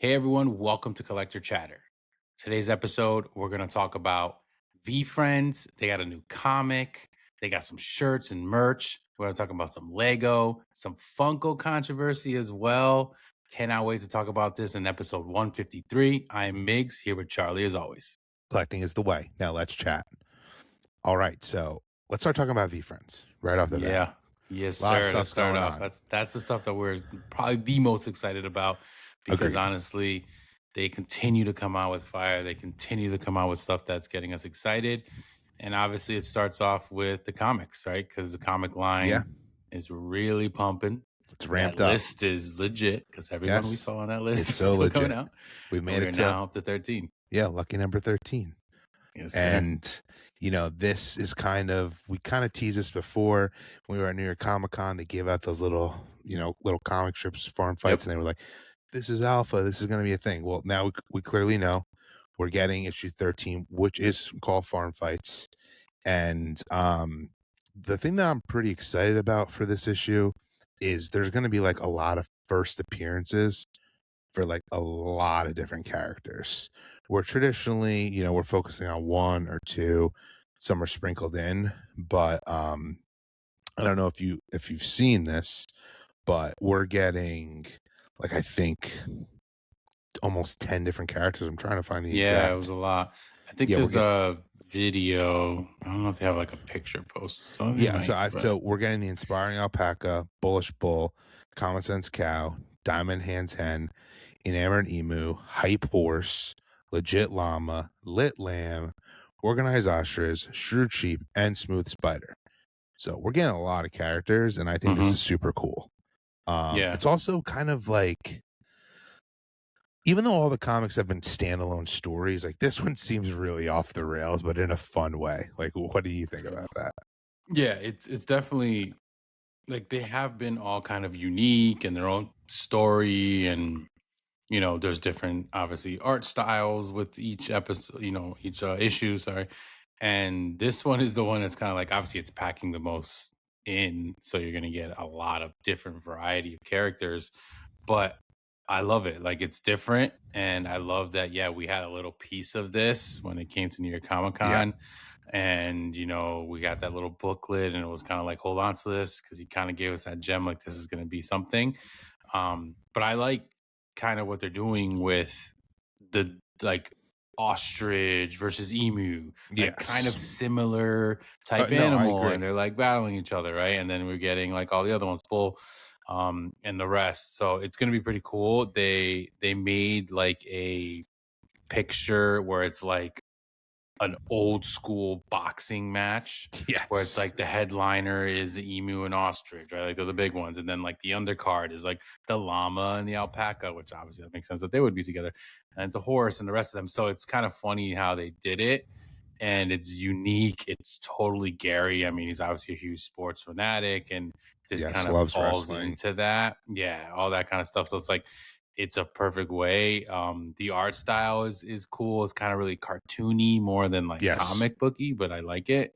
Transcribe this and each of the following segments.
Hey everyone, welcome to Collector Chatter. Today's episode, we're going to talk about VeeFriends. They got a new comic, they got some shirts and merch. We're going to talk about some Lego, some Funko controversy as well. Cannot wait to talk about this in episode 153. I am Miggs, here with Charlie as always. Collecting is the way. Now let's chat. All right, so let's start talking about VeeFriends right off the bat. Yeah. Yes, A lot of sir. Let's stuff's start going off. on. That's the stuff that we're probably the most excited about because Agreed. honestly, they continue to come out with fire. They continue to come out with stuff that's getting us excited. And obviously, it starts off with the comics, right? Because the comic Yeah, line is really pumping. it's That ramped up. list is legit because everyone we Yes, saw on that list it's is so still coming legit. out. We And made we're it to now up to 13. lucky number 13. Yes, sir. And this is we kind of teased this before when we were at New York Comic Con. They gave out those little comic strips, farm fights, and they were like, "This is alpha. This is going to be a thing." Well, now we clearly know we're getting issue 13, which is called Farm Fights. And the thing that I'm pretty excited about for this issue is there's going to be like a lot of first appearances for like a lot of different characters. Where traditionally, we're focusing on one or two, some are sprinkled in, but I don't know if you've seen this, but we're getting like I think almost 10 different characters. I'm trying to find the Yeah, it exact. was a lot. I think Yeah, there's a video. I don't know if they have like a picture post. So they might, so we're getting the Inspiring Alpaca, Bullish Bull, Common Sense Cow, Diamond Hands Hen, Enamored Emu, Hype Horse, Legit Llama, Lit Lamb, Organized Ostrich, Shrewd Sheep, and Smooth Spider. So we're getting a lot of characters, and I think this is super cool. Yeah. It's also kind of like, even though all the comics have been standalone stories, like this one seems really off the rails, but in a fun way. Like, what do you think about that? Yeah, it's definitely like they have been all kind of unique in their own story, and there's different obviously art styles with each episode, each issue, sorry. And this one is the one that's kind of like, obviously it's packing the most in, so you're going to get a lot of different variety of characters, but I love it. Like, it's different, and I love that. Yeah, we had a little piece of this when it came to New York Comic Con, and we got that little booklet, and it was kind of like, hold on to this, because he kind of gave us that gem, like this is going to be something. But I like kind of what they're doing with the like ostrich versus emu, like kind of similar type No, I animal, agree. and they're like battling each other, right? And then we're getting like all the other ones, bull, and the rest. So it's gonna be pretty cool. They made like a picture where it's like an old school boxing match, where it's like the headliner is the emu and ostrich, right? Like they're the big ones, and then like the undercard is like the llama and the alpaca, which obviously that makes sense that they would be together, and the horse and the rest of them. So it's kind of funny how they did it, and it's unique. It's totally Gary. I mean, he's obviously a huge sports fanatic, and this kind of loves falls wrestling. into that. Yeah, all that kind of stuff. So it's like it's a perfect way. The art style is cool. It's kind of really cartoony more than like comic booky, but I like it.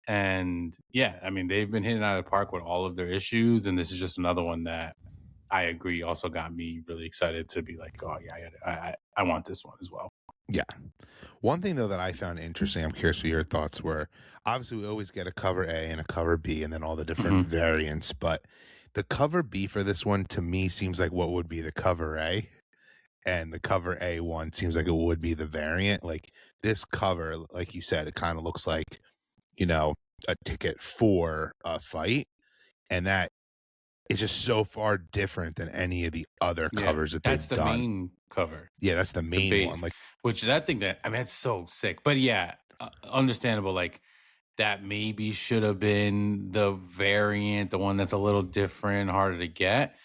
And yeah, I mean, they've been hitting out of the park with all of their issues, and this is just another one that I agree also got me really excited to be like, oh yeah, I want this one as well. Yeah. One thing though that I found interesting, I'm curious what your thoughts were. Obviously, we always get a cover A and a cover B, and then all the different variants. But the cover B for this one to me seems like what would be the cover A, and the cover A one seems like it would be the variant. Like this cover, like you said, it kind of looks like a ticket for a fight, and that is just so far different than any of the other covers that that's they've the done. main cover. Yeah, that's the main one. Like, which is, I think that, I mean, it's so sick. But yeah, understandable. Like that maybe should have been the variant, the one that's a little different, harder to get.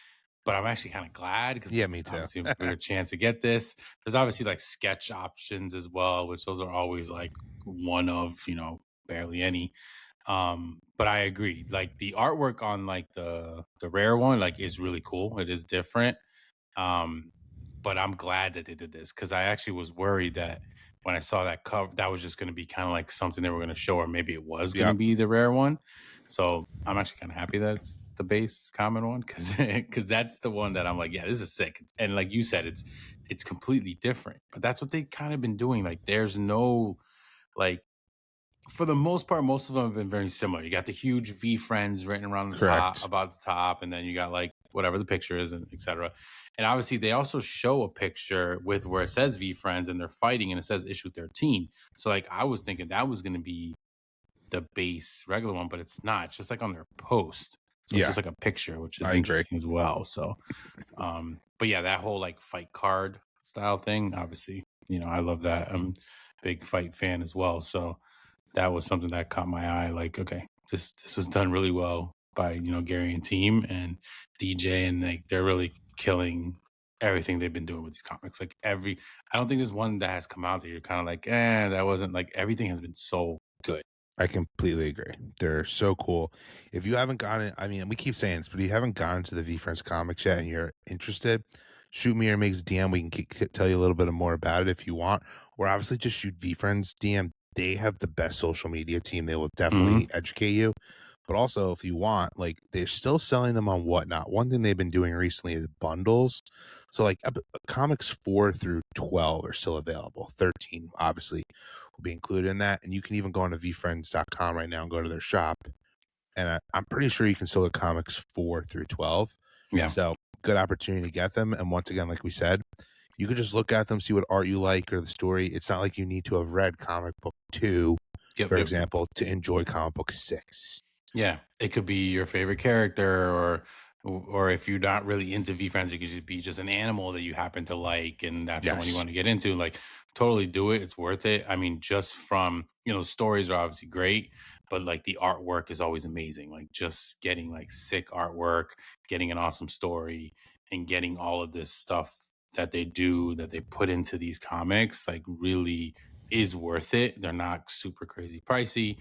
But I'm actually kind of glad because me too. Obviously a bigger chance to get this. There's obviously like sketch options as well, which those are always like one of barely any. But I agree. Like the artwork on like the rare one like is really cool. It is different. But I'm glad that they did this because I actually was worried that when I saw that cover, that was just going to be kind of like something they were going to show, or maybe it was going to be the rare one. So I'm actually kind of happy that it's the base common one because that's the one that I'm like, yeah, this is sick. And like you said, it's completely different. But that's what they kind of been doing. Like there's no like for the most part, most of them have been very similar. You got the huge V friends written around the top, Correct. about the top, and then you got like whatever the picture is, and etc. And obviously, they also show a picture with where it says V friends, and they're fighting, and it says issue 13. So, like, I was thinking that was going to be the base regular one, but it's not. It's just like on their post, so it's Yeah, just like a picture, which is I agree. interesting as well. So, but yeah, that whole like fight card style thing, obviously, I love that. I'm a big fight fan as well, so that was something that caught my eye. Like, okay, this was done really well by Gary and team and DJ, and like they're really killing everything they've been doing with these comics. Like I don't think there's one that has come out that you're kind of like, that wasn't like everything has been so good. I completely agree. They're so cool. If you haven't gotten, I mean, we keep saying this, but if you haven't gotten to the V Friends comics yet and you're interested, shoot me or Meg's DM. We can tell you a little bit more about it if you want. Or obviously just shoot V Friends DM. They have the best social media team. They will definitely Hmm. educate you. But also, if you want, like, they're still selling them on Whatnot. One thing they've been doing recently is bundles. So, like, comics 4 through 12 are still available. 13, obviously, will be included in that. And you can even go on to vfriends.com right now and go to their shop. And I'm pretty sure you can still get comics 4 through 12. Yeah. So, good opportunity to get them. And once again, like we said, you can just look at them, see what art you like or the story. It's not like you need to have read comic book 2, Yep. for Yep. Yep. example, to enjoy comic book 6. Yeah, it could be your favorite character, or if you're not really into V Friends, it could just be just an animal that you happen to like, and that's the one you Yes. want to get into. Like, totally do it. It's worth it. I mean, just from the stories are obviously great, but like the artwork is always amazing. Like just getting like sick artwork, getting an awesome story, and getting all of this stuff that they do that they put into these comics, like really is worth it. They're not super crazy pricey,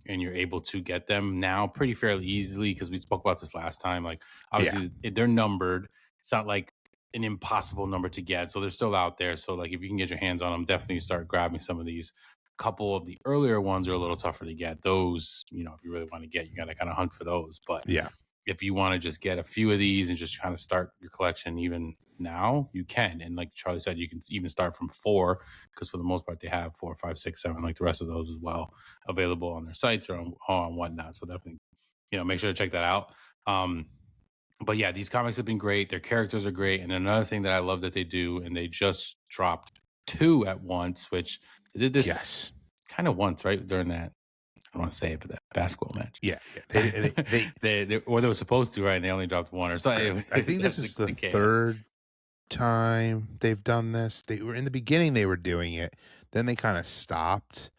and you're able to get them now pretty fairly easily because we spoke about this last time. Like, Yeah. obviously, they're numbered. It's not like an impossible number to get, so they're still out there. So, like, if you can get your hands on them, definitely start grabbing some of these. Couple of the earlier ones are a little tougher to get. Those, if you really want to get, you got to kind of hunt for those. But Yeah. if you want to just get a few of these and just kind of start your collection even now, you can. And like Charlie said, you can even start from 4 because for the most part they have 4, 5, 6, 7, like the rest of those as well, available on their sites or on whatnot. So definitely, make sure to check that out. Um, but yeah, these comics have been great. Their characters are great. And another thing that I love that they do, and they just dropped 2 at once, which they did this Yes. kind of once, right? During that, I don't want to say it, but that basketball match. Yeah. Yeah. They Or they were supposed to, right? And they only dropped 1 or something. correct. I think this That's is the the chaos. third time they've done this. They were in the beginning they were doing it, then they kind of stopped,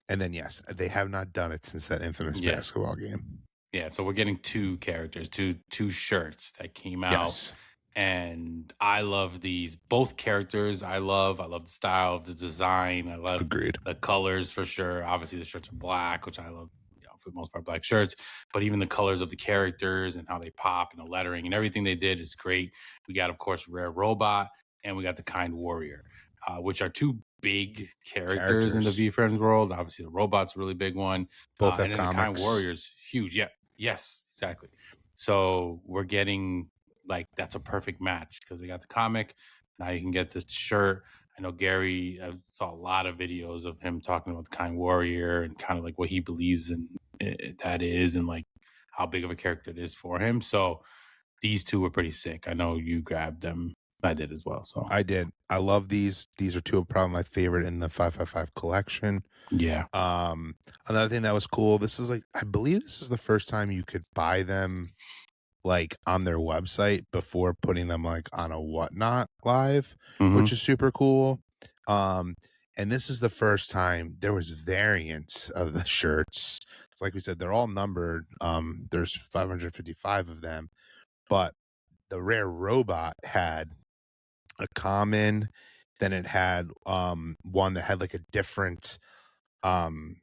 and then yes, they have not done it since that infamous Yeah. basketball game. Yeah. So we're getting 2 characters, two shirts that came out. Yes, And I love these both characters. I love the style of the design. I love agreed. the colors for sure. Obviously, the shirts are black, which I love. For the most part, black shirts. But even the colors of the characters and how they pop and the lettering and everything they did is great. We got, of course, Rare Robot, and we got the Kind Warrior, which are 2 big characters in the Characters V Friends world. Obviously, the Robot's a really big one, both have and then the Kind comics. Warrior's huge. Yeah, yes, exactly. So we're getting like that's a perfect match because they got the comic. Now you can get this shirt. I know Gary, I saw a lot of videos of him talking about the Kind Warrior and kind of like what he believes in that is, and like how big of a character it is for him. So these 2 were pretty sick. I know you grabbed them. I did as well. So I did. I love these. These are 2 of probably my favorite in the 555 collection. yeah. Another thing that was cool, this is like I believe this is the first time you could buy them like on their website before putting them like on a Whatnot live, which Hmm. is super cool. Um, and this is the first time there was variants of the shirts. It's like we said, they're all numbered. There's 555 of them, but the Rare Robot had a common, then it had one that had like a different um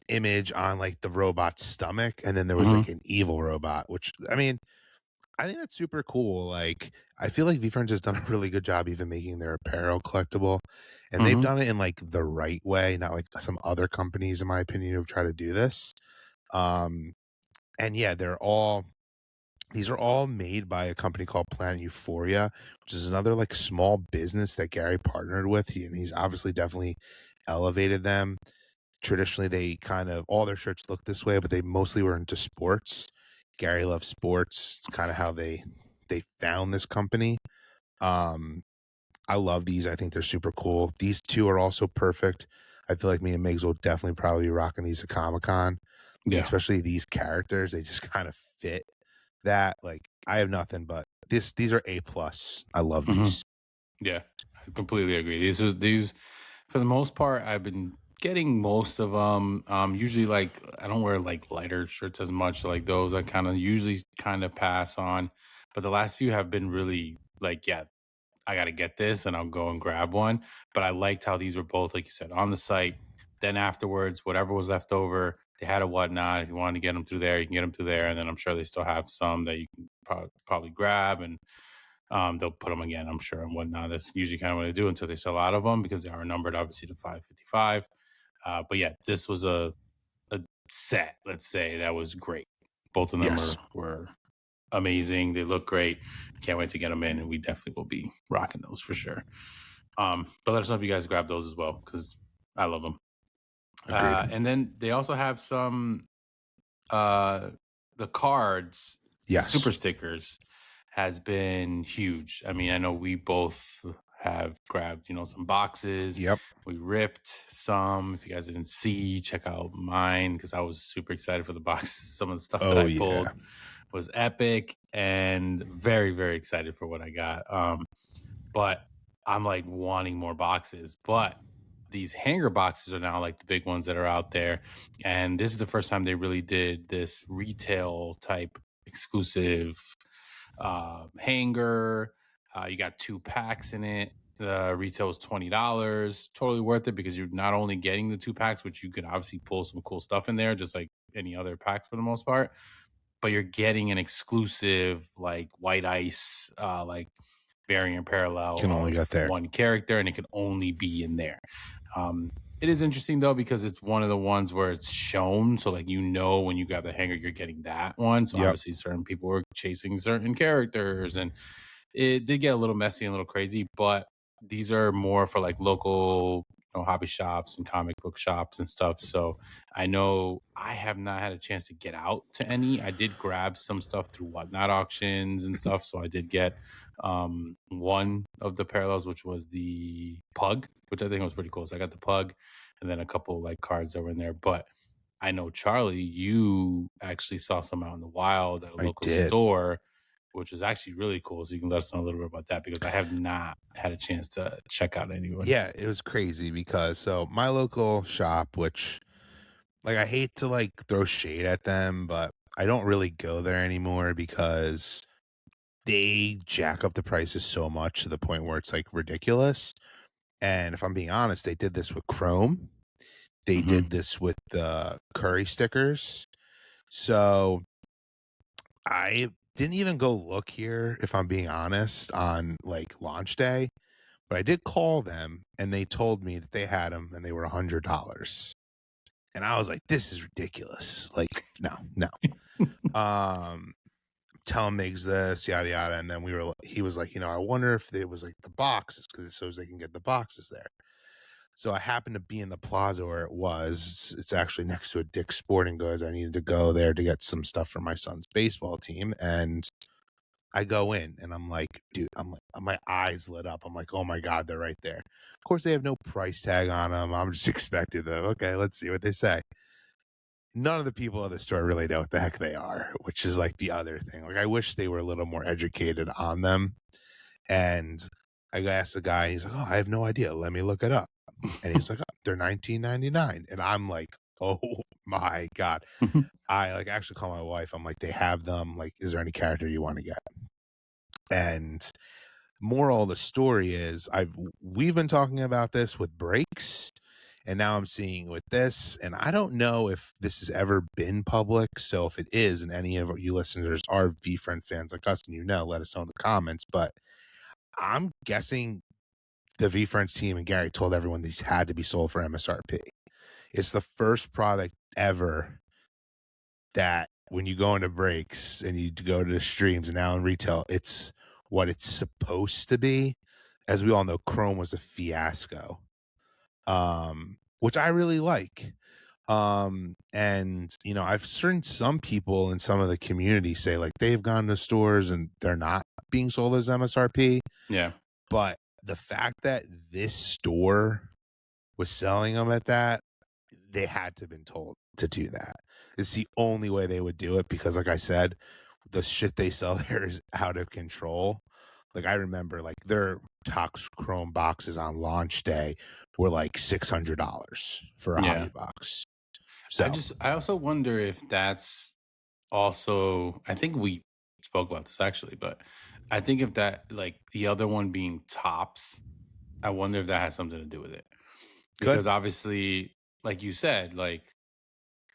image on like the robot's stomach, and then there was Hmm. like an evil robot, which I mean, I think that's super cool. Like, I feel like VeeFriends has done a really good job even making their apparel collectible, and they've Hmm. done it in like the right way, not like some other companies, in my opinion, who've tried to do this. And yeah, they're all These are all made by a company called Planet Euphoria, which is another like small business that Gary partnered with. And he's obviously definitely elevated them. Traditionally, they kind of all their shirts look this way, but they mostly were into sports. Gary loves sports. It's kind of how they found this company. Um, I love these. I think they're super cool. These two are also perfect. I feel like me and Migs will definitely probably be rocking these at Comic Con. I mean, Yeah. especially these characters, they just kind of fit that. Like, I have nothing but these are A plus. I love Mhm. these. Yeah, I completely agree. These for the most part, I've been getting most of them. Usually, like I don't wear like lighter shirts as much. Like those, I kind of usually kind of pass on. But the last few have been really like, yeah, I got to get this, and I'll go and grab one. But I liked how these were both, like you said, on the site. Then afterwards, whatever was left over, they had a whatnot. If you wanted to get them through there, you can get them through there. And then I'm sure they still have some that you can probably grab and they'll put them again, I'm sure, and whatnot. That's usually kind of what they do until they sell out of them because they are numbered, obviously, to 555. But yeah, this was a set, let's say, that was great. Both of them Yes, were amazing. They look great. Can't wait to get them in, and we definitely will be rocking those for sure. But let us know if you guys grab those as well because I love them. agreed. And then they also have some uh the cards, the Yes. super stickers has been huge. I mean, I know we both have grabbed, some boxes. Yep. We ripped some. If you guys didn't see, check out mine because I was super excited for the boxes. Some of the stuff that Oh I yeah. pulled was epic and very, very excited for what I got. But I'm like wanting more boxes. But these hanger boxes are now like the big ones that are out there. And this is the first time they really did this retail type exclusive hanger. You got 2 packs in it. The retail is $20. Totally worth it because you're not only getting the 2 packs, which you can obviously pull some cool stuff in there, just like any other packs for the most part, but you're getting an exclusive like white ice, like variant parallel Can only of get there. one character, and it can only be in there. It is interesting though because it's one of the ones where it's shown, so like when you grab the hanger, you're getting that one. So Yep. obviously, certain people were chasing certain characters, and it did get a little messy and a little crazy. But these are more for like local, hobby shops and comic book shops and stuff. So I know I have not had a chance to get out to any. I did grab some stuff through whatnot auctions and stuff. So I did get one of the parallels, which was the pug, which I think was pretty cool. So I got the pug and then a couple like cards that were in there. But I know Charlie, you actually saw some out in the wild at a I local did. store, which was actually really cool. So you can let us know a little bit about that because I have not had a chance to check out anyone. Yeah, it was crazy because so my local shop, which like I hate to like throw shade at them, but I don't really go there anymore because they jack up the prices so much to the point where it's like ridiculous. And if I'm being honest, they did this with Chrome. They Hmm. did this with the Curry stickers. So I didn't even go look here, if I'm being honest, on like launch day, but I did call them and they told me that they had them and they were $100. And I was like, this is ridiculous. Like, no, no. Um, tell Migs this, yada yada. And then he was like, I wonder if it was like the boxes because it shows they can get the boxes there. So I happened to be in the plaza where it was. It's actually next to a Dick's Sporting Goods. I needed to go there to get some stuff for my son's baseball team. And I go in and I'm like, dude, I'm like, my eyes lit up. I'm like, oh my God, they're right there. Of course, they have no price tag on them. I'm just expecting them. Okay, let's see what they say. None of the people at the store really know what the heck they are, which is like the other thing. Like, I wish they were a little more educated on them. And I asked the guy, he's like, oh, I have no idea. Let me look it up. And he's like, oh, they're $19.99. And I'm like, oh my God. I like actually call my wife. I'm like, they have them. Like, is there any character you want to get? And moral of the story is we've been talking about this with breaks and now I'm seeing with this, and I don't know if this has ever been public. So if it is, and any of you listeners are VeeFriend fans like us, and let us know in the comments. But I'm guessing the VeeFriends team and Gary told everyone these had to be sold for MSRP. It's the first product ever that when you go into breaks and you go to the streams and now in retail, it's what it's supposed to be. As we all know, Chrome was a fiasco, which I really like. And I've seen some people in some of the community say like they've gone to stores and they're not being sold as MSRP. Yeah. But the fact that this store was selling them at that, they had to have been told to do that. It's the only way they would do it because, like I said, the shit they sell there is out of control. Like I remember, like their Tox Chrome boxes on launch day were like $600 for a hobby Yeah. box. So I also wonder if that's also, I think we spoke about this actually, but I think if that, like the other one being tops, I wonder if that has something to do with it. good. Because obviously, like you said, like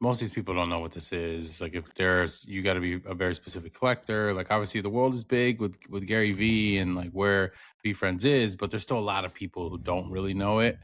most of these people don't know what this is. Like if there's, you got to be a very specific collector. Like obviously the world is big with Gary V and like where VeeFriends is, but there's still a lot of people who don't really know it.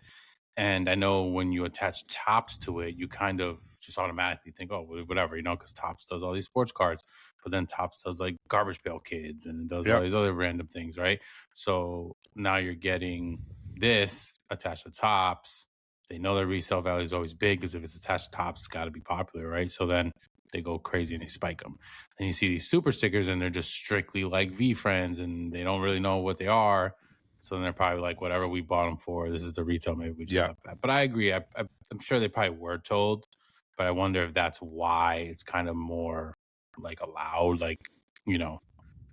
And I know when you attach Tops to it, you kind of just automatically think, oh, whatever, because Tops does all these sports cards, but then Tops does like Garbage Pail Kids and it does all Yep. these other random things, right? So now you're getting this attached to Tops. They know their resale value is always big because if it's attached to Tops, it's got to be popular, right? So then they go crazy and they spike them. Then you see these super stickers and they're just strictly like VeeFriends and they don't really know what they are, so then they're probably like, whatever we bought them for, this is the retail. Maybe we just Yep. left that. But I agree. I'm sure they probably were told, but I wonder if that's why it's kind of more like allowed. Like, you know,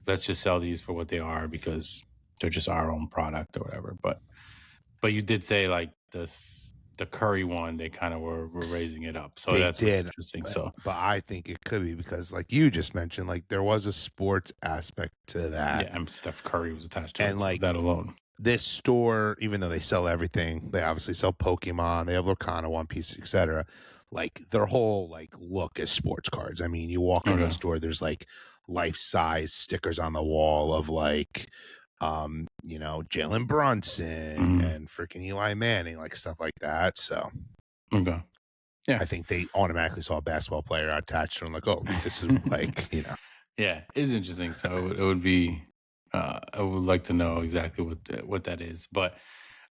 let's just sell these for what they are because they're just our own product or whatever. But you did say like the curry one, they kind of were raising it up. So They that's what's did, interesting. but So but I think it could be because, like you just mentioned, like there was a sports aspect to that, yeah, and Steph Curry was attached to and it. So like that alone. this store, even though they sell everything, they obviously sell Pokemon, they have Lorcana, One Piece, etc. Like their whole like look is sports cards. I mean, you walk into a Okay. store, there's like life size stickers on the wall of like, Jalen Brunson Mhm. and freaking Eli Manning, like stuff like that. So Okay. Yeah. I think they automatically saw a basketball player attached to them, like, oh, this is like, Yeah, it's interesting. So it would be, I would like to know exactly what that is. But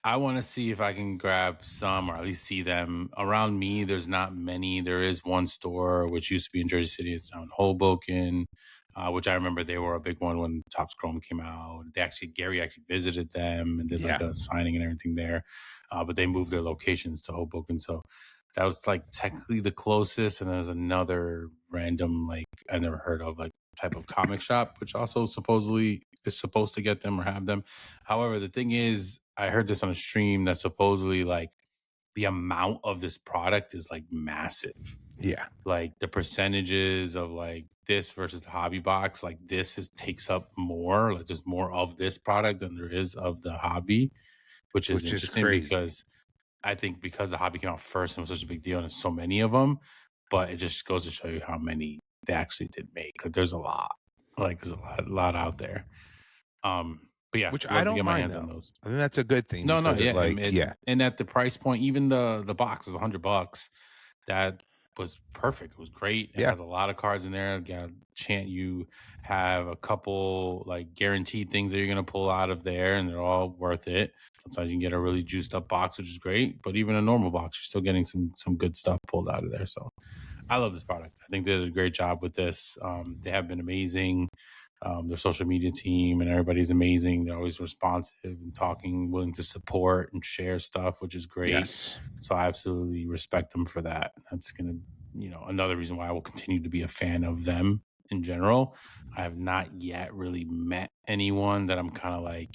I want to see if I can grab some or at least see them around me. There's not many. There is one store which used to be in Jersey City. It's now in Hoboken, which I remember they were a big one when Topps Chrome came out. Gary actually visited them and did like yeah, a signing and everything there. But they moved their locations to Hoboken, so that was like technically the closest. And there's another random like I never heard of like type of comic shop, which also supposedly is supposed to get them or have them. However, the thing is, I heard this on a stream that supposedly like the amount of this product is like massive. yeah, Like the percentages of like this versus the hobby box, like this takes up more, like there's more of this product than there is of the hobby, which is which is interesting crazy. because I think because the hobby came out first and was such a big deal and there's so many of them, but it just goes to show you how many they actually did make. Like there's a lot. Like there's a lot out there. But yeah, Which I love to don't get my mind hands on though. those. I think that's a good thing No, no, because it yeah, like, yeah, and at the price point, even the box was $100. That was perfect. It was great. It yeah, has a lot of cards in there. Got chant you have a couple like guaranteed things that you're gonna pull out of there, and they're all worth it. Sometimes you can get a really juiced up box, which is great. But even a normal box, you're still getting some good stuff pulled out of there. So I love this product. I think they did a great job with this. They have been amazing. Their social media team and everybody's amazing. They're always responsive and talking, willing to support and share stuff, which is great. yes. So I absolutely respect them for that. That's going to, another reason why I will continue to be a fan of them in general. I have not yet really met anyone that I'm kind of like,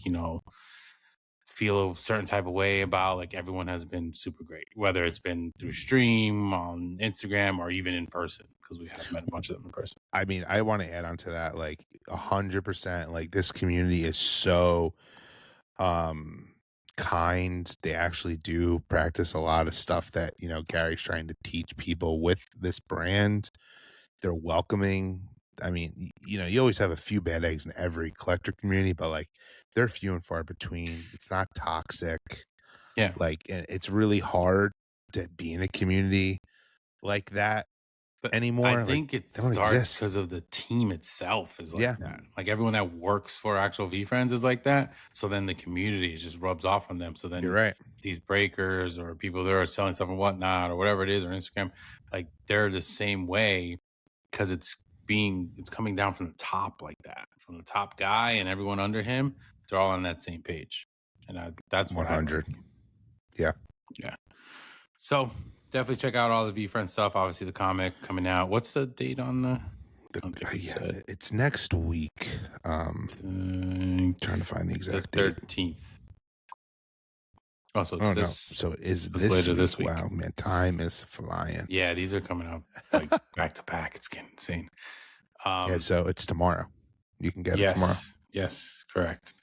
feel a certain type of way about. Like everyone has been super great, whether it's been through stream on Instagram or even in person, because we have met a bunch of them in person. I mean, I want to add on to that, like 100%. Like this community is so um kind. They actually do practice a lot of stuff that, Gary's trying to teach people with this brand. They're welcoming. I mean, you always have a few bad eggs in every collector community, but like they're few and far between. It's not toxic. Yeah. Like, and it's really hard to be in a community like that But I anymore. Like think it they don't starts exist. because of the team itself is like Yeah, that. Like everyone that works for actual VeeFriends is like that. So then the community just rubs off on them. So you're then right. these breakers or people that are selling stuff and whatnot or whatever it is or Instagram, like they're the same way because it's coming down from the top like that, from the top guy and everyone under him. They're all on that same page, and that's what I like. 100. Yeah. Yeah. So definitely check out all the V Friend stuff. Obviously, the comic coming out. What's the date on the? I don't think we Yeah, said. it's next week. Trying to find the Like the exact date. 13th. Oh, so it's Oh no, this. so it is It's this later week. this week. Wow, man, time is flying. Yeah, these are coming out like back to back. It's getting insane. Yeah, so it's tomorrow. You can get it tomorrow. Yes, correct.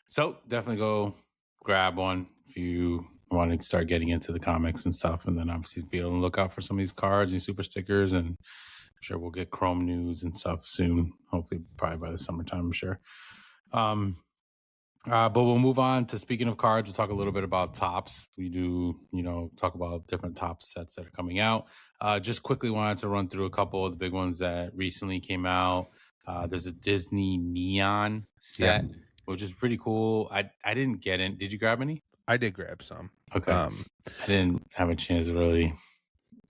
So definitely go grab one if you want to start getting into the comics and stuff, and then obviously be on the lookout for some of these cards and super stickers, and I'm sure we'll get Chrome news and stuff soon. Hopefully, probably by the summertime. I'm sure. But we'll move on to speaking of cards. We'll talk a little bit about tops. We do, talk about different top sets that are coming out. Just quickly wanted to run through a couple of the big ones that recently came out. There's a Disney Neon set, Yeah, which is pretty cool. I didn't get in. Did you grab any? I did grab some. Okay. I didn't have a chance to really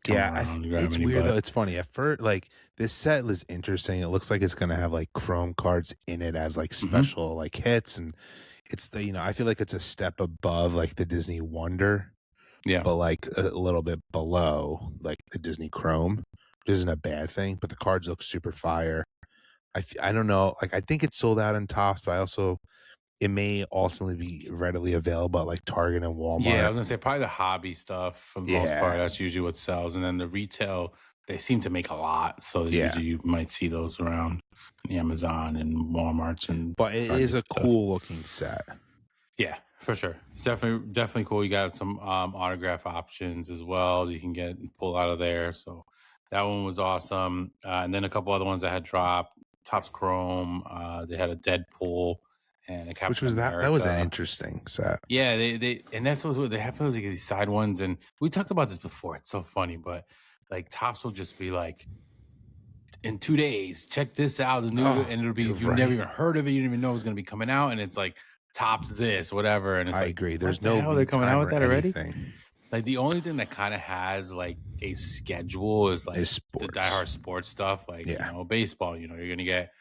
come around and grab it's any. weird But though. It's funny. At first, like this set is interesting. It looks like it's gonna have like Chrome cards in it as like special like hits, and it's the I feel like it's a step above like the Disney Wonder, yeah, but like a little bit below like the Disney Chrome, which isn't a bad thing. But the cards look super fire. I don't know. Like I think it's sold out in Tops, but I also it may ultimately be readily available at like Target and yeah. I Walmart. was gonna say probably the hobby stuff for the most part. Yeah, That's usually what sells, and then the retail they seem to make a lot, so yeah. usually you might see those around Amazon and WalMarts and But it is Target a stuff. cool looking set. Yeah, for sure. It's definitely cool. You got some autograph options as well. You can get and pull out of there. So that one was awesome. And then a couple other ones that had dropped. Topps Chrome. They had a Deadpool and a Which Captain was that was an America. interesting set. Yeah, they and that's what they have those like these side ones, and we talked about this before. It's so funny, but like Topps will just be like, in 2 days, check this out. The new, Oh, and it'll be dude, you've never right. even heard of it. You didn't even know it was going to be coming out, and it's like tops this, whatever. And it's I like, agree. what There's the no hell? They're lead coming out time with or that already? anything. Like the only thing that kind of has like a schedule is like Is the sports. diehard sports stuff, like Yeah. baseball. You're gonna get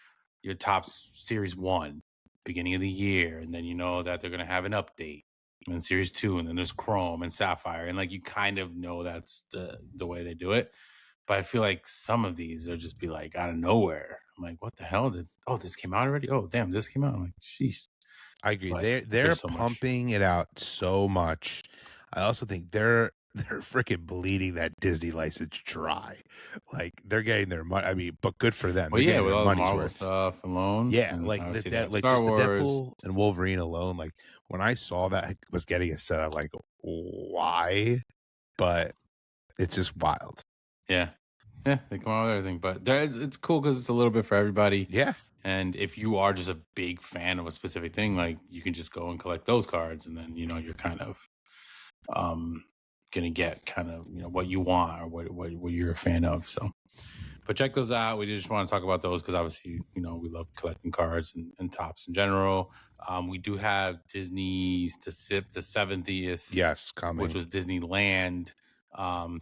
your tops series one beginning of the year, and then you know that they're gonna have an update, and series two, and then there's Chrome and Sapphire, and like you kind of know that's the way they do it. But I feel like some of these they'll just be like out of nowhere. I'm like, what the hell this came out already? Oh damn, this came out. I'm like, jeez. I agree. But They're there's so much. pumping it out so much. I also think they're freaking bleeding that Disney license dry. Like they're getting their money. I mean, but good for them. Well, They're yeah, getting with their all the money's Marvel worth. stuff alone, Yeah, and like obviously they that have like Star just the Wars. Deadpool and Wolverine alone, like when I saw that was getting a set, I'm like, why? But it's just wild. Yeah, yeah, they come out with everything. But it's cool because it's a little bit for everybody. Yeah. And if you are just a big fan of a specific thing, like you can just go and collect those cards, and then you're kind of gonna get kind of what you want or what you're a fan of. So, but check those out. We just want to talk about those because obviously we love collecting cards and tops in general. We do have Disney's the 70th, Yes, which coming. was Disneyland.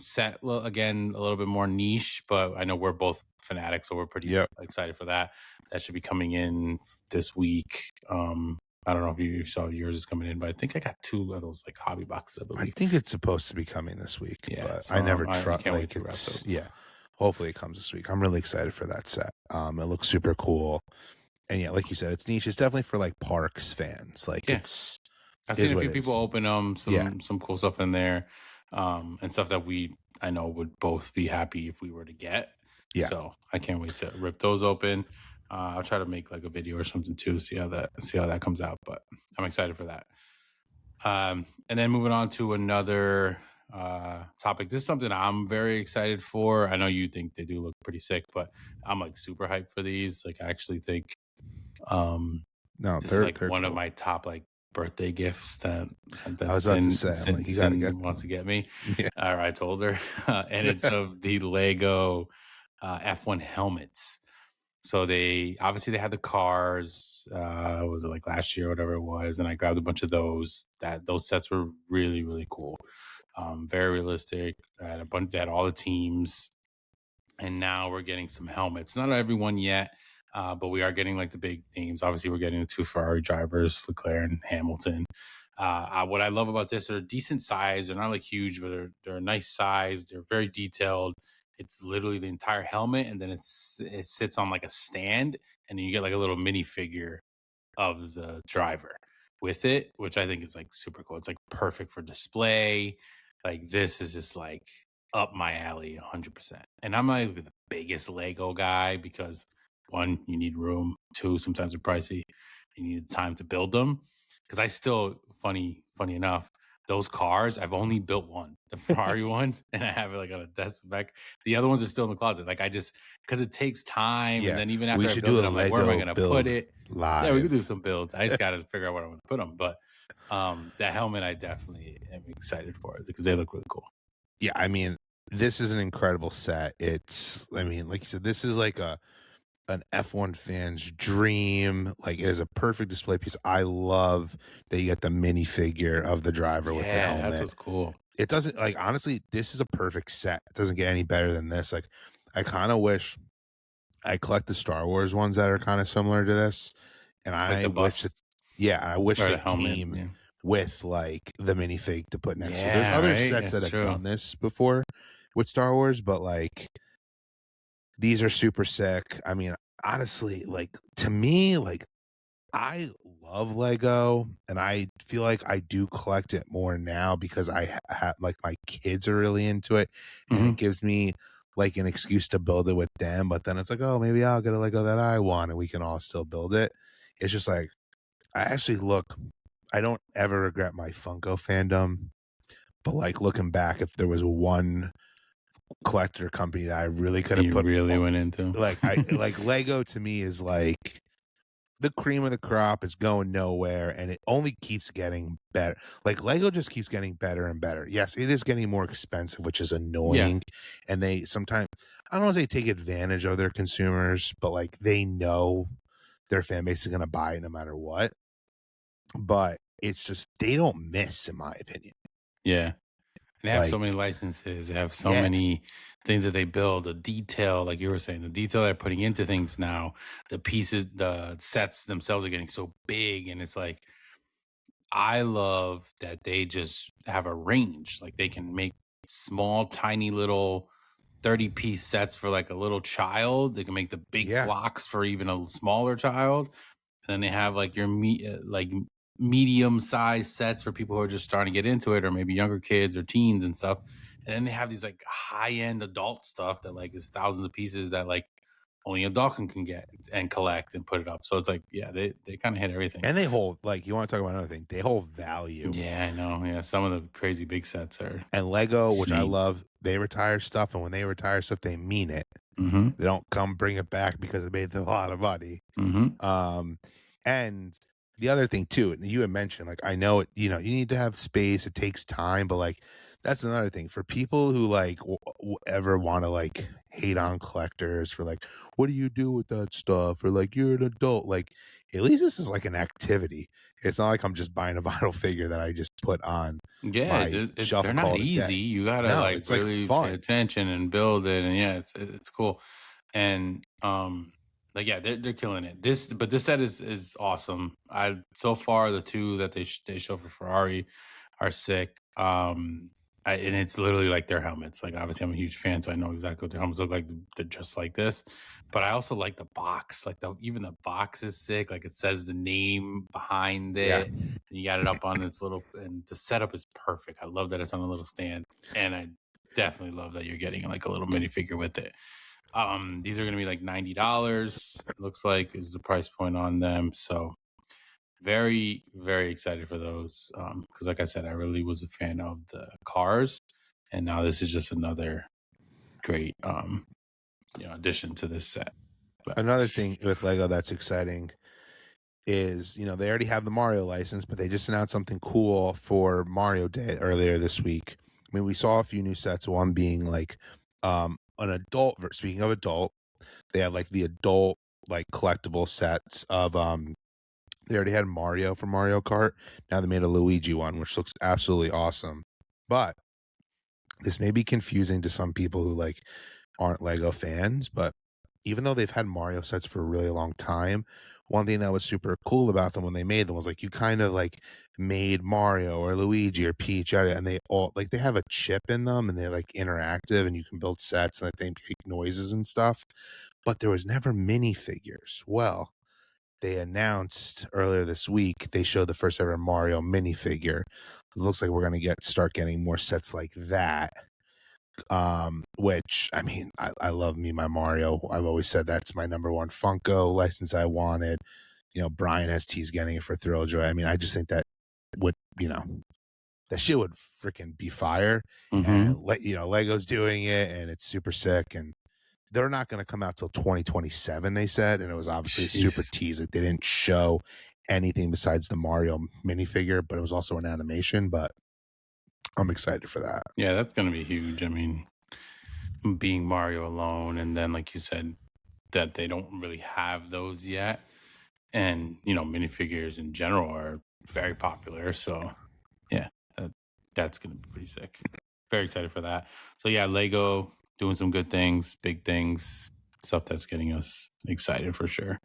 Set again a little bit more niche, but I know we're both fanatics, so we're pretty Yep. excited for that. That should be coming in this week. I don't know if you saw yours is coming in, but I think I got two of those like hobby boxes, I I believe. think it's supposed to be coming this week, Yeah, but so I never I trust. can't wait Like to wrap it's those. yeah. Hopefully it comes this week. I'm really excited for that set. It looks super cool, and yeah, like you said, it's niche. It's definitely for like parks fans. Like Yeah. it's. I've Is seen a what few it people is. open Yeah. some cool stuff in there, and stuff that I know would both be happy if we were to get. Yeah. So I can't wait to rip those open. I'll try to make like a video or something too, see how that comes out. But I'm excited for that. And then moving on to another topic. This is something I'm very excited for. I know you think they do look pretty sick, but I'm like super hyped for these. Like I actually think No, this is like they're one of cool. my top like birthday gifts that I that was about to say, I'm like, you gotta get Sin wants to get me, yeah. or I told her, and it's of the Lego F1 helmets. So they obviously they had the cars. Was it like last year or whatever it was? And I grabbed a bunch of those. That those sets were really really cool, very realistic. I had a bunch. They had all the teams, and now we're getting some helmets. Not everyone yet, but we are getting like the big names. Obviously, we're getting the two Ferrari drivers, Leclerc and Hamilton. What I love about this, they're decent size. They're not like huge, but they're a nice size. They're very detailed. It's literally the entire helmet, and then it sits on like a stand, and then you get like a little mini figure of the driver with it, which I think is like super cool. It's like perfect for display. Like this is just like up my alley 100%. And I'm not even the biggest Lego guy because one, you need room. Two, sometimes they're pricey. You need time to build them. Because I still, funny enough, those cars, I've only built one, the Ferrari one, and I have it like on a desk back. The other ones are still in the closet. Like I just because it takes time, and Yeah, then even we after I should build do it, a I'm like, where am I Lego gonna put build it? Yeah, we could do live. some builds. I just got to figure out where I'm going to put them. But that helmet, I definitely am excited for it because they look really cool. Yeah, I mean, this is an incredible set. It's I mean, like you said, this is like a an F1 fan's dream. Like it is a perfect display piece. I love that you get the minifigure of the driver with the Yeah, that's helmet. what's cool. It doesn't like honestly, this is a perfect set. It doesn't get any better than this. Like I kind of wish I collect the Star Wars ones that are kind of similar to this, and Like I the wish that bus yeah, I wish or the they helmet. came Yeah. with like the minifig to put next to it. There's Yeah, other right. sets That's that have true. done this before with Star Wars, but like these are super sick. I mean, honestly, like to me, like I love Lego, and I feel like I do collect it more now because I have like my kids are really into it, and it Hmm. gives me like an excuse to build it with them. But then it's like, oh, maybe I'll get a Lego that I want, and we can all still build it. It's just like I actually look. I don't ever regret my Funko fandom, but like looking back, if there was one collector company that I really could have You put, really went into. like I like Lego to me is like the cream of the crop is going nowhere and it only keeps getting better. Like Lego just keeps getting better and better. Yes, it is getting more expensive, which is Yeah. annoying. And they sometimes I don't want to say take advantage of their consumers, but like they know their fan base is going to buy it no matter what. But it's just they don't miss, in my opinion. Yeah. They have so Like, many licenses. They have so yeah, many things that they build. The detail, like you were saying, the detail they're putting into things now. The pieces, the sets themselves are getting so big, and it's like I love that they just have a range. Like they can make small, tiny little 30-piece sets for like a little child. They can make the big yeah. blocks for even a smaller child. And then they have like your medium sized sets for people who are just starting to get into it, or maybe younger kids or teens and stuff. And then they have these like high end adult stuff that like is thousands of pieces that like only a adult can get and collect and put it up. So it's like, yeah, they kind of hit everything. And they hold like you want to talk about another thing, they hold value. Yeah, I know. Yeah, some of the crazy big sets are And Lego, which I insane. love, they retire stuff, and when they retire stuff, they mean it. Mhm. They don't come bring it back because it made them a lot of money. Mhm. Um, and the other thing too, and you had mentioned, like, I know it, you know, you need to have space, it takes time, but like, that's another thing for people who like ever want to like hate on collectors for like, what do you do with that stuff? Or like, you're an adult. Like, at least this is like an activity. It's not like I'm just buying a vinyl figure that I just put on Yeah, my shelf they're and not call it a easy. day. You gotta No, like it's like really pay fun. attention and build it, and yeah, it's cool. And like yeah, they're killing it. But this set is awesome. I so far the two that they show for Ferrari are sick. And it's literally like their helmets. Like obviously, I'm a huge fan, so I know exactly what their helmets look like. They're just like this. But I also like the box. Like the even the box is sick. Like it says the name behind Yeah. it, and you got it up on this little. And the setup is perfect. I love that it's on a little stand, and I definitely love that you're getting like a little minifigure with it. These are gonna be like $90. Looks like is the price point on them. So very, very excited for those. Because like I said, I really was a fan of the cars, and now this is just another great addition to this set. But Another thing with Lego that's exciting is, they already have the Mario license, but they just announced something cool for Mario Day earlier this week. I mean, we saw a few new sets, one being like an adult speaking of adult, they have like the adult like collectible sets of they already had Mario for Mario Kart. Now they made a Luigi one, which looks absolutely awesome. But this may be confusing to some people who like aren't Lego fans, but even though they've had Mario sets for a really long time, one thing that was super cool about them when they made them was like you kind of like made Mario or Luigi or Peach out of it, and they all like they have a chip in them and they're like interactive and you can build sets and they make noises and stuff. But there was never minifigures. Well, they announced earlier this week they showed the first ever Mario minifigure. It looks like we're gonna start getting more sets like that, which I mean I love me my Mario. I've always said that's my number one Funko license I wanted. Brian ST's getting it for Thrill Joy. I mean, I just think that would, that shit would freaking be fire. Mm-hmm. And Lego's doing it and it's super sick, and they're not going to come out till 2027, they said, and it was obviously a super Jeez. tease. Like, they didn't show anything besides the Mario minifigure, but it was also an animation, but I'm excited for that. Yeah, that's gonna be huge. I mean, being Mario alone, and then like you said, that they don't really have those yet, and minifigures in general are very popular. So yeah, that's gonna be pretty sick. Very excited for that. So yeah, Lego doing some good things, big things, stuff that's getting us excited for sure.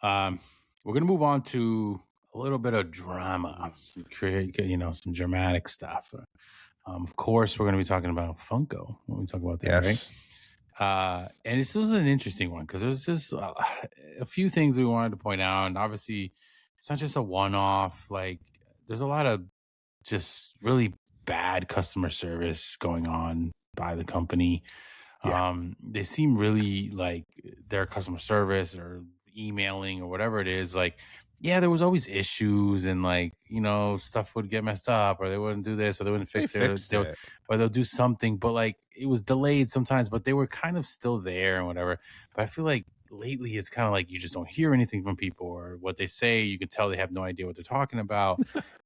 We're gonna move on to a little bit of drama, some dramatic stuff. Of course, we're going to be talking about Funko when we talk about that, right? Yes. And this was an interesting one because there's just a few things we wanted to point out. And obviously, it's not just a one off. Like, there's a lot of just really bad customer service going on by the company. Yeah. They seem really like their customer service or emailing or whatever it is, like, yeah, there was always issues and like, stuff would get messed up or they wouldn't do this or they wouldn't They fix it fixed it. or they'll do something, but like it was delayed sometimes, but they were kind of still there and whatever. But I feel like lately it's kind of like you just don't hear anything from people, or what they say, you can tell they have no idea what they're talking about.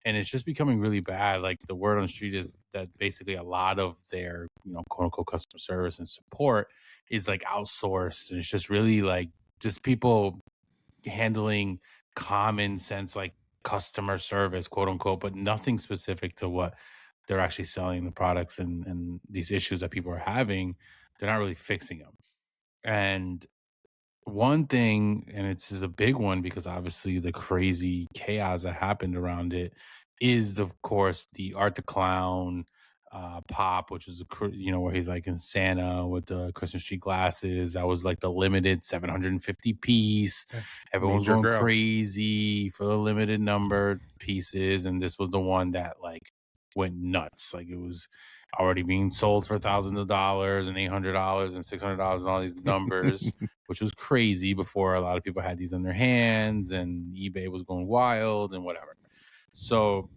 And it's just becoming really bad. Like the word on the street is that basically a lot of their, quote unquote customer service and support is like outsourced. And it's just really like just people handling common sense, like customer service, quote unquote, but nothing specific to what they're actually selling the products, and these issues that people are having, they're not really fixing them. And one thing, and it's is a big one because obviously the crazy chaos that happened around it, is of course the Art the Clown pop, which was where he's like in Santa with the Christmas tree glasses. That was like the limited 750 piece. Everyone's Major going Grill. crazy for the limited number pieces, and this was the one that like went nuts. Like it was already being sold for thousands of dollars and $800 and $600 and all these numbers, which was crazy before a lot of people had these in their hands and eBay was going wild and whatever. So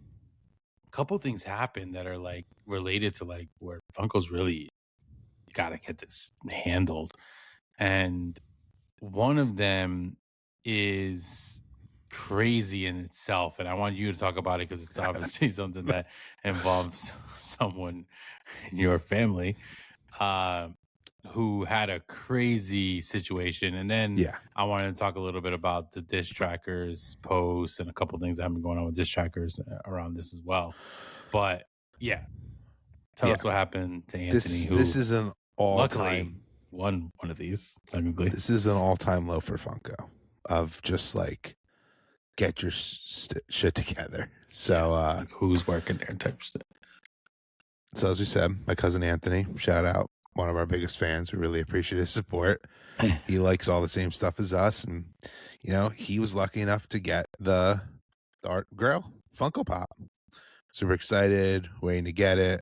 a couple things happened that are like related to like where Funko's really got to get this handled. And one of them is crazy in itself. And I want you to talk about it because it's obviously something that involves someone in your family. Uh, who had a crazy situation. And then Yeah. I wanted to talk a little bit about the diss trackers posts and a couple things that have been going on with diss trackers around this as well. But yeah, tell Yeah. us what happened to Anthony, This who is an luckily all-time won one of these, technically. this is an all-time low for Funko of just like get your shit together. So Like who's working there type shit. so as we said, my cousin Anthony, shout out, one of our biggest fans. We really appreciate his support. He likes all the same stuff as us, and he was lucky enough to get the Art Grill Funko Pop. Super excited, waiting to get it.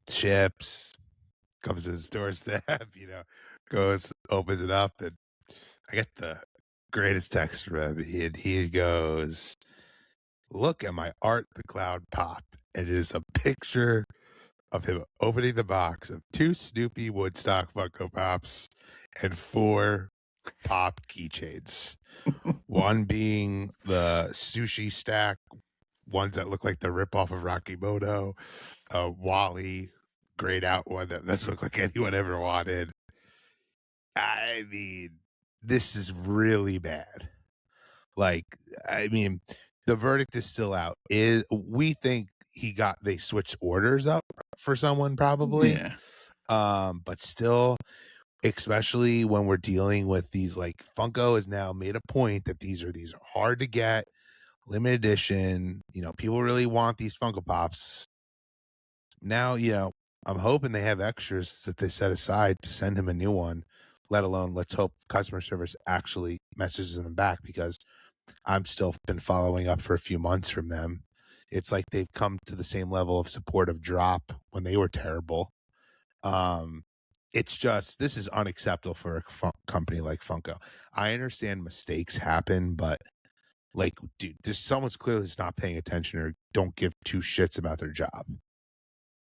Ships, comes to his doorstep, goes, opens it up, and I get the greatest text from him. He goes, "Look at my Art the Clown Pop." And it is a picture of him opening the box of 2 Snoopy Woodstock Funko Pops and 4 pop keychains. One being the sushi stack, ones that look like the ripoff of Rocky Moto, Wally, grayed out one that doesn't look like anyone ever wanted. I mean, this is really bad. Like, I mean, the verdict is still out. Is we think they switched orders up for someone probably. Yeah. But still, especially when we're dealing with these, like Funko has now made a point that these are hard to get, limited edition. People really want these Funko Pops. Now, I'm hoping they have extras that they set aside to send him a new one. Let alone, let's hope customer service actually messages them back, because I'm still been following up for a few months from them. It's like they've come to the same level of support of Drop when they were terrible. Um, it's just, this is unacceptable for a company like Funko. I understand mistakes happen, but like, dude, someone's clearly just not paying attention or don't give two shits about their job.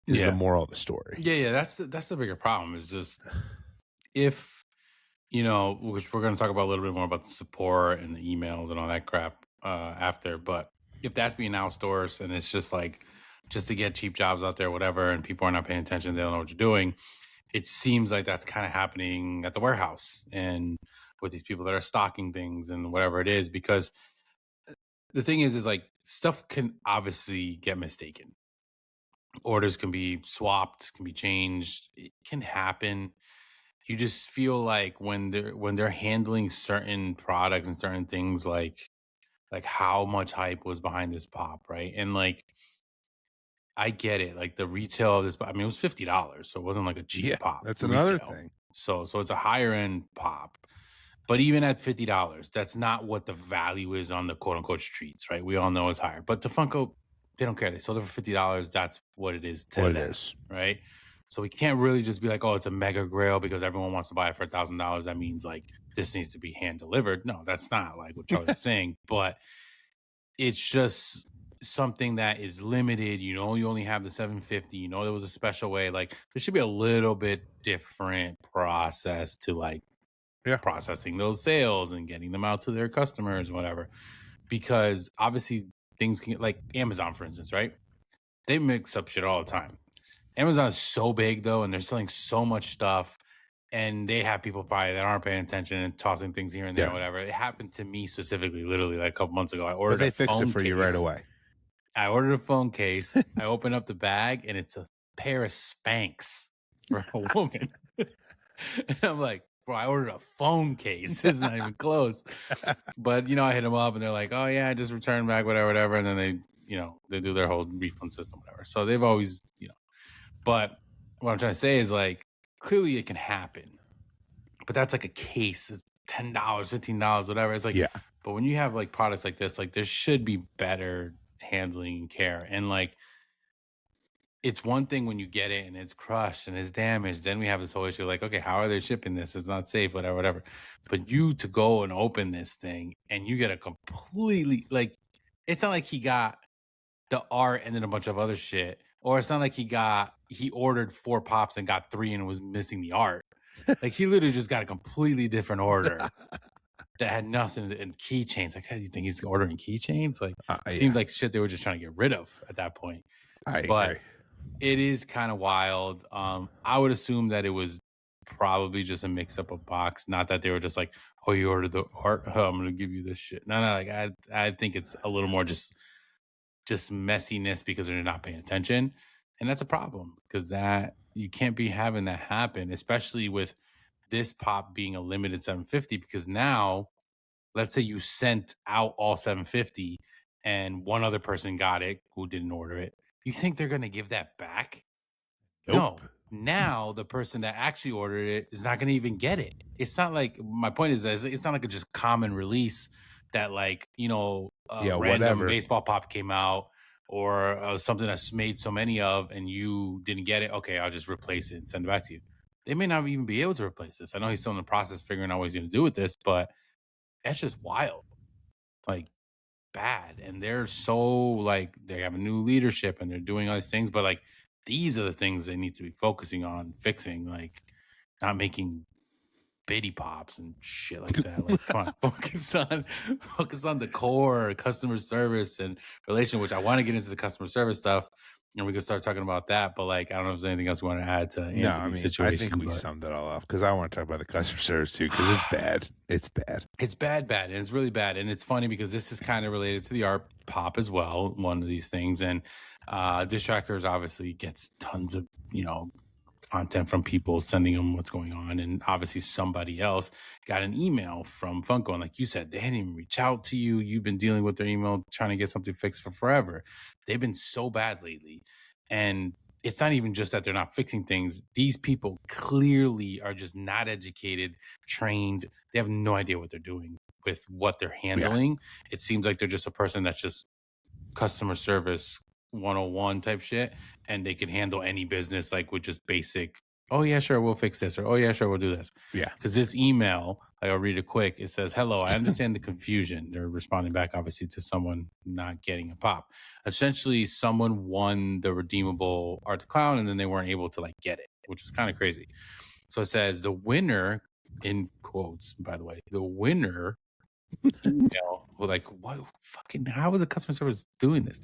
Is the Yeah. moral of the story? Yeah, that's the bigger problem is just if which we're going to talk about a little bit more about the support and the emails and all that crap after. But if that's being outsourced and it's just like just to get cheap jobs out there, whatever, and people are not paying attention, they don't know what you're doing. It seems like that's kind of happening at the warehouse and with these people that are stocking things and whatever it is. Because the thing is like stuff can obviously get mistaken. Orders can be swapped, can be changed. It can happen. You just feel like when they're handling certain products and certain things, like how much hype was behind this pop, right? And like I get it, like the retail of this, I mean, it was $50, so it wasn't like a Yeah, cheap pop that's another retail. thing. So it's a higher end pop. But even at $50, that's not what the value is on the quote unquote streets, right? We all know it's higher. But the Funko, they don't care. They sold it for $50. That's what it is to What it them, is. right? So we can't really just be like, oh, it's a mega grail because everyone wants to buy it for $1,000. That means like this needs to be hand delivered. No, that's not like what Charlie was saying. But it's just something that is limited. You only have the 750. There was a special way. Like there should be a little bit different process to like Yeah. processing those sales and getting them out to their customers, whatever. Because obviously things can like Amazon, for instance, right? They mix up shit all the time. Amazon is so big though, and they're selling so much stuff. And they have people probably that aren't paying attention and tossing things here and there, Yeah. whatever. It happened to me specifically, literally like a couple months ago. I But ordered a they fix it phone for you right case. away. I ordered a phone case. I open up the bag and it's a pair of Spanx for a woman. And I'm like, bro, I ordered a phone case. It's not even close. But I hit them up and they're like, oh yeah, I just returned back, whatever, whatever. And then they do their whole refund system, whatever. So they've always. But what I'm trying to say is like clearly it can happen. But that's like a case, it's $10, $15, whatever. It's like, Yeah. but when you have like products like this, like there should be better handling and care. And like it's one thing when you get it and it's crushed and it's damaged. Then we have this whole issue like, okay, how are they shipping this? It's not safe, whatever, whatever. But you to go and open this thing and you get a completely like, it's not like he got the art and then a bunch of other shit, or it's not like he ordered 4 pops and got 3 and was missing the art. Like he literally just got a completely different order that had nothing to, and keychains. Like, how do you think he's ordering keychains? Like, it seemed Yeah. like shit they were just trying to get rid of at that point. I But agree. it is kind of wild. I would assume that it was probably just a mix up of box, not that they were just like, "Oh, you ordered the art. Oh, I'm gonna give you this shit." No, no. Like I think it's a little more just messiness because they're not paying attention, and that's a problem because that you can't be having that happen, especially with this pop being a limited 750. Because now, let's say you sent out all 750, and one other person got it who didn't order it. You think they're gonna give that back? Nope. No. Now the person that actually ordered it is not going to even get it. It's not like my point is that it's not like a just common release that like a Yeah, random whatever. baseball pop came out or something that's made so many of and you didn't get it. Okay, I'll just replace it and send it back to you. They may not even be able to replace this. I know he's still in the process of figuring out what he's going to do with this, but that's just wild. Like bad, and they're so like they have a new leadership and they're doing all these things, but like these are the things they need to be focusing on fixing, like not making bitty pops and shit like that. Like, come on, focus on the core customer service and relation, which I want to get into the customer service stuff. And we can start talking about that. But like, I don't know if there's anything else you want to add to No, I Anthony's mean, I think situation, we but summed it all up because I want to talk about the customer service too because it's bad. It's bad. it's bad, bad, and it's really bad. And it's funny because this is kind of related to the art pop as well, one of these things. And Distractors obviously gets tons of, content from people sending them what's going on. And obviously somebody else got an email from Funko. And like you said, they didn't even reach out to you. You've been dealing with their email, trying to get something fixed for forever. They've been so bad lately. And it's not even just that they're not fixing things. These people clearly are just not educated, trained. They have no idea what they're doing with what they're Yeah. handling. It seems like they're just a person that's just customer service 101 type shit, and they can handle any business like with just basic, oh yeah sure we'll fix this, or oh yeah sure we'll do this. Yeah. Because this email, like, I'll read it quick. It says, hello, I understand the confusion. They're responding back obviously to someone not getting a pop. Essentially someone won the redeemable art to clown and then they weren't able to like get it, which was kind of crazy. So it says the winner, in quotes by the way, the winner email, well, like, what fucking, how is a customer service doing this?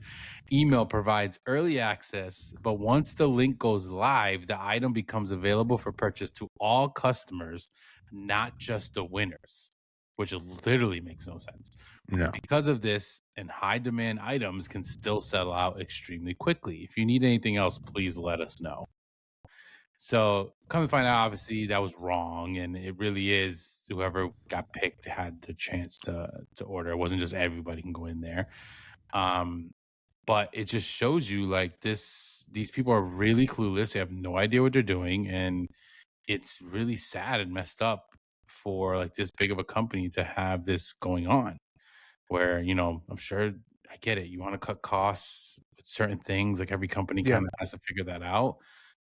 Email provides early access, but once the link goes live, the item becomes available for purchase to all customers, not just the winners, which literally makes no sense. No. Because of this, and high demand items can still sell out extremely quickly. If you need anything else, please let us know. So come to find out, obviously that was wrong, and it really is whoever got picked had the chance to order. It wasn't just everybody can go in there. Um, but it just shows you like these people are really clueless. They have no idea what they're doing, and it's really sad and messed up for like this big of a company to have this going on. Where I'm sure, I get it. You want to cut costs with certain things. Like every company Yeah. kind of has to figure that out.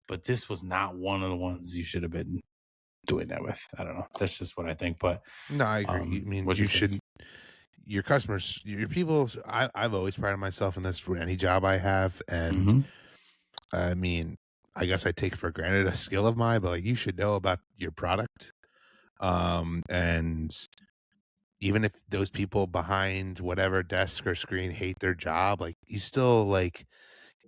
But this was not one of the ones you should have been doing that with. I don't know. That's just what I think. But No, I agree. I mean, what do you you think? should your customers, your people. I've always prided myself in this for any job I have, and Hmm. I mean, I guess I take for granted a skill of mine, but like you should know about your product. And even if those people behind whatever desk or screen hate their job, like you still like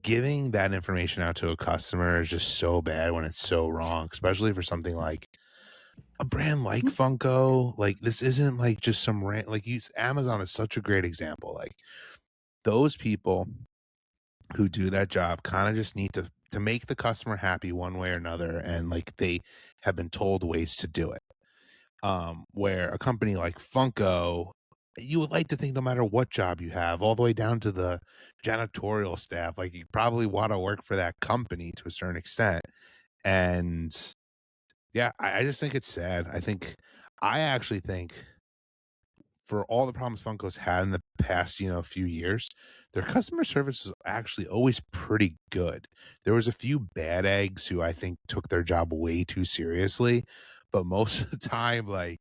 giving that information out to a customer is just so bad when it's so wrong, especially for something like a brand like Funko. Like this isn't like just some like use Amazon is such a great example. Like those people who do that job kind of just need to make the customer happy one way or another, and like they have been told ways to do it. Where a company like Funko, you would like to think no matter what job you have, all the way down to the janitorial staff, like you probably want to work for that company to a certain extent. And yeah, I just think it's sad. I actually think for all the problems Funko's had in the past, few years, their customer service was actually always pretty good. There was a few bad eggs who I think took their job way too seriously, but most of the time, like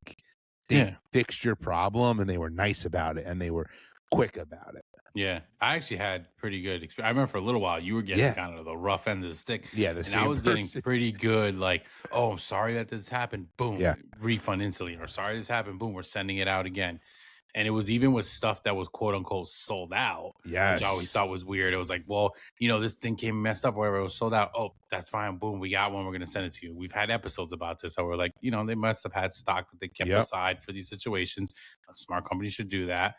they Yeah. fixed your problem and they were nice about it and they were quick about it. Yeah, I actually had pretty good experience. I remember for a little while you were getting Yeah. kind of the rough end of the stick, Yeah, the and I same was getting person. pretty good. Like, oh, I'm sorry that this happened. Boom, Yeah. refund instantly. Or sorry this happened. Boom, we're sending it out again. And it was even with stuff that was quote unquote sold out, which I always Yes. thought was weird. It was like, well, this thing came messed up, or whatever. It was sold out. Oh, that's fine. Boom, we got one. We're gonna send it to you. We've had episodes about this. How we're like, they must have had stock that they kept Yep. aside for these situations. A smart company should do that,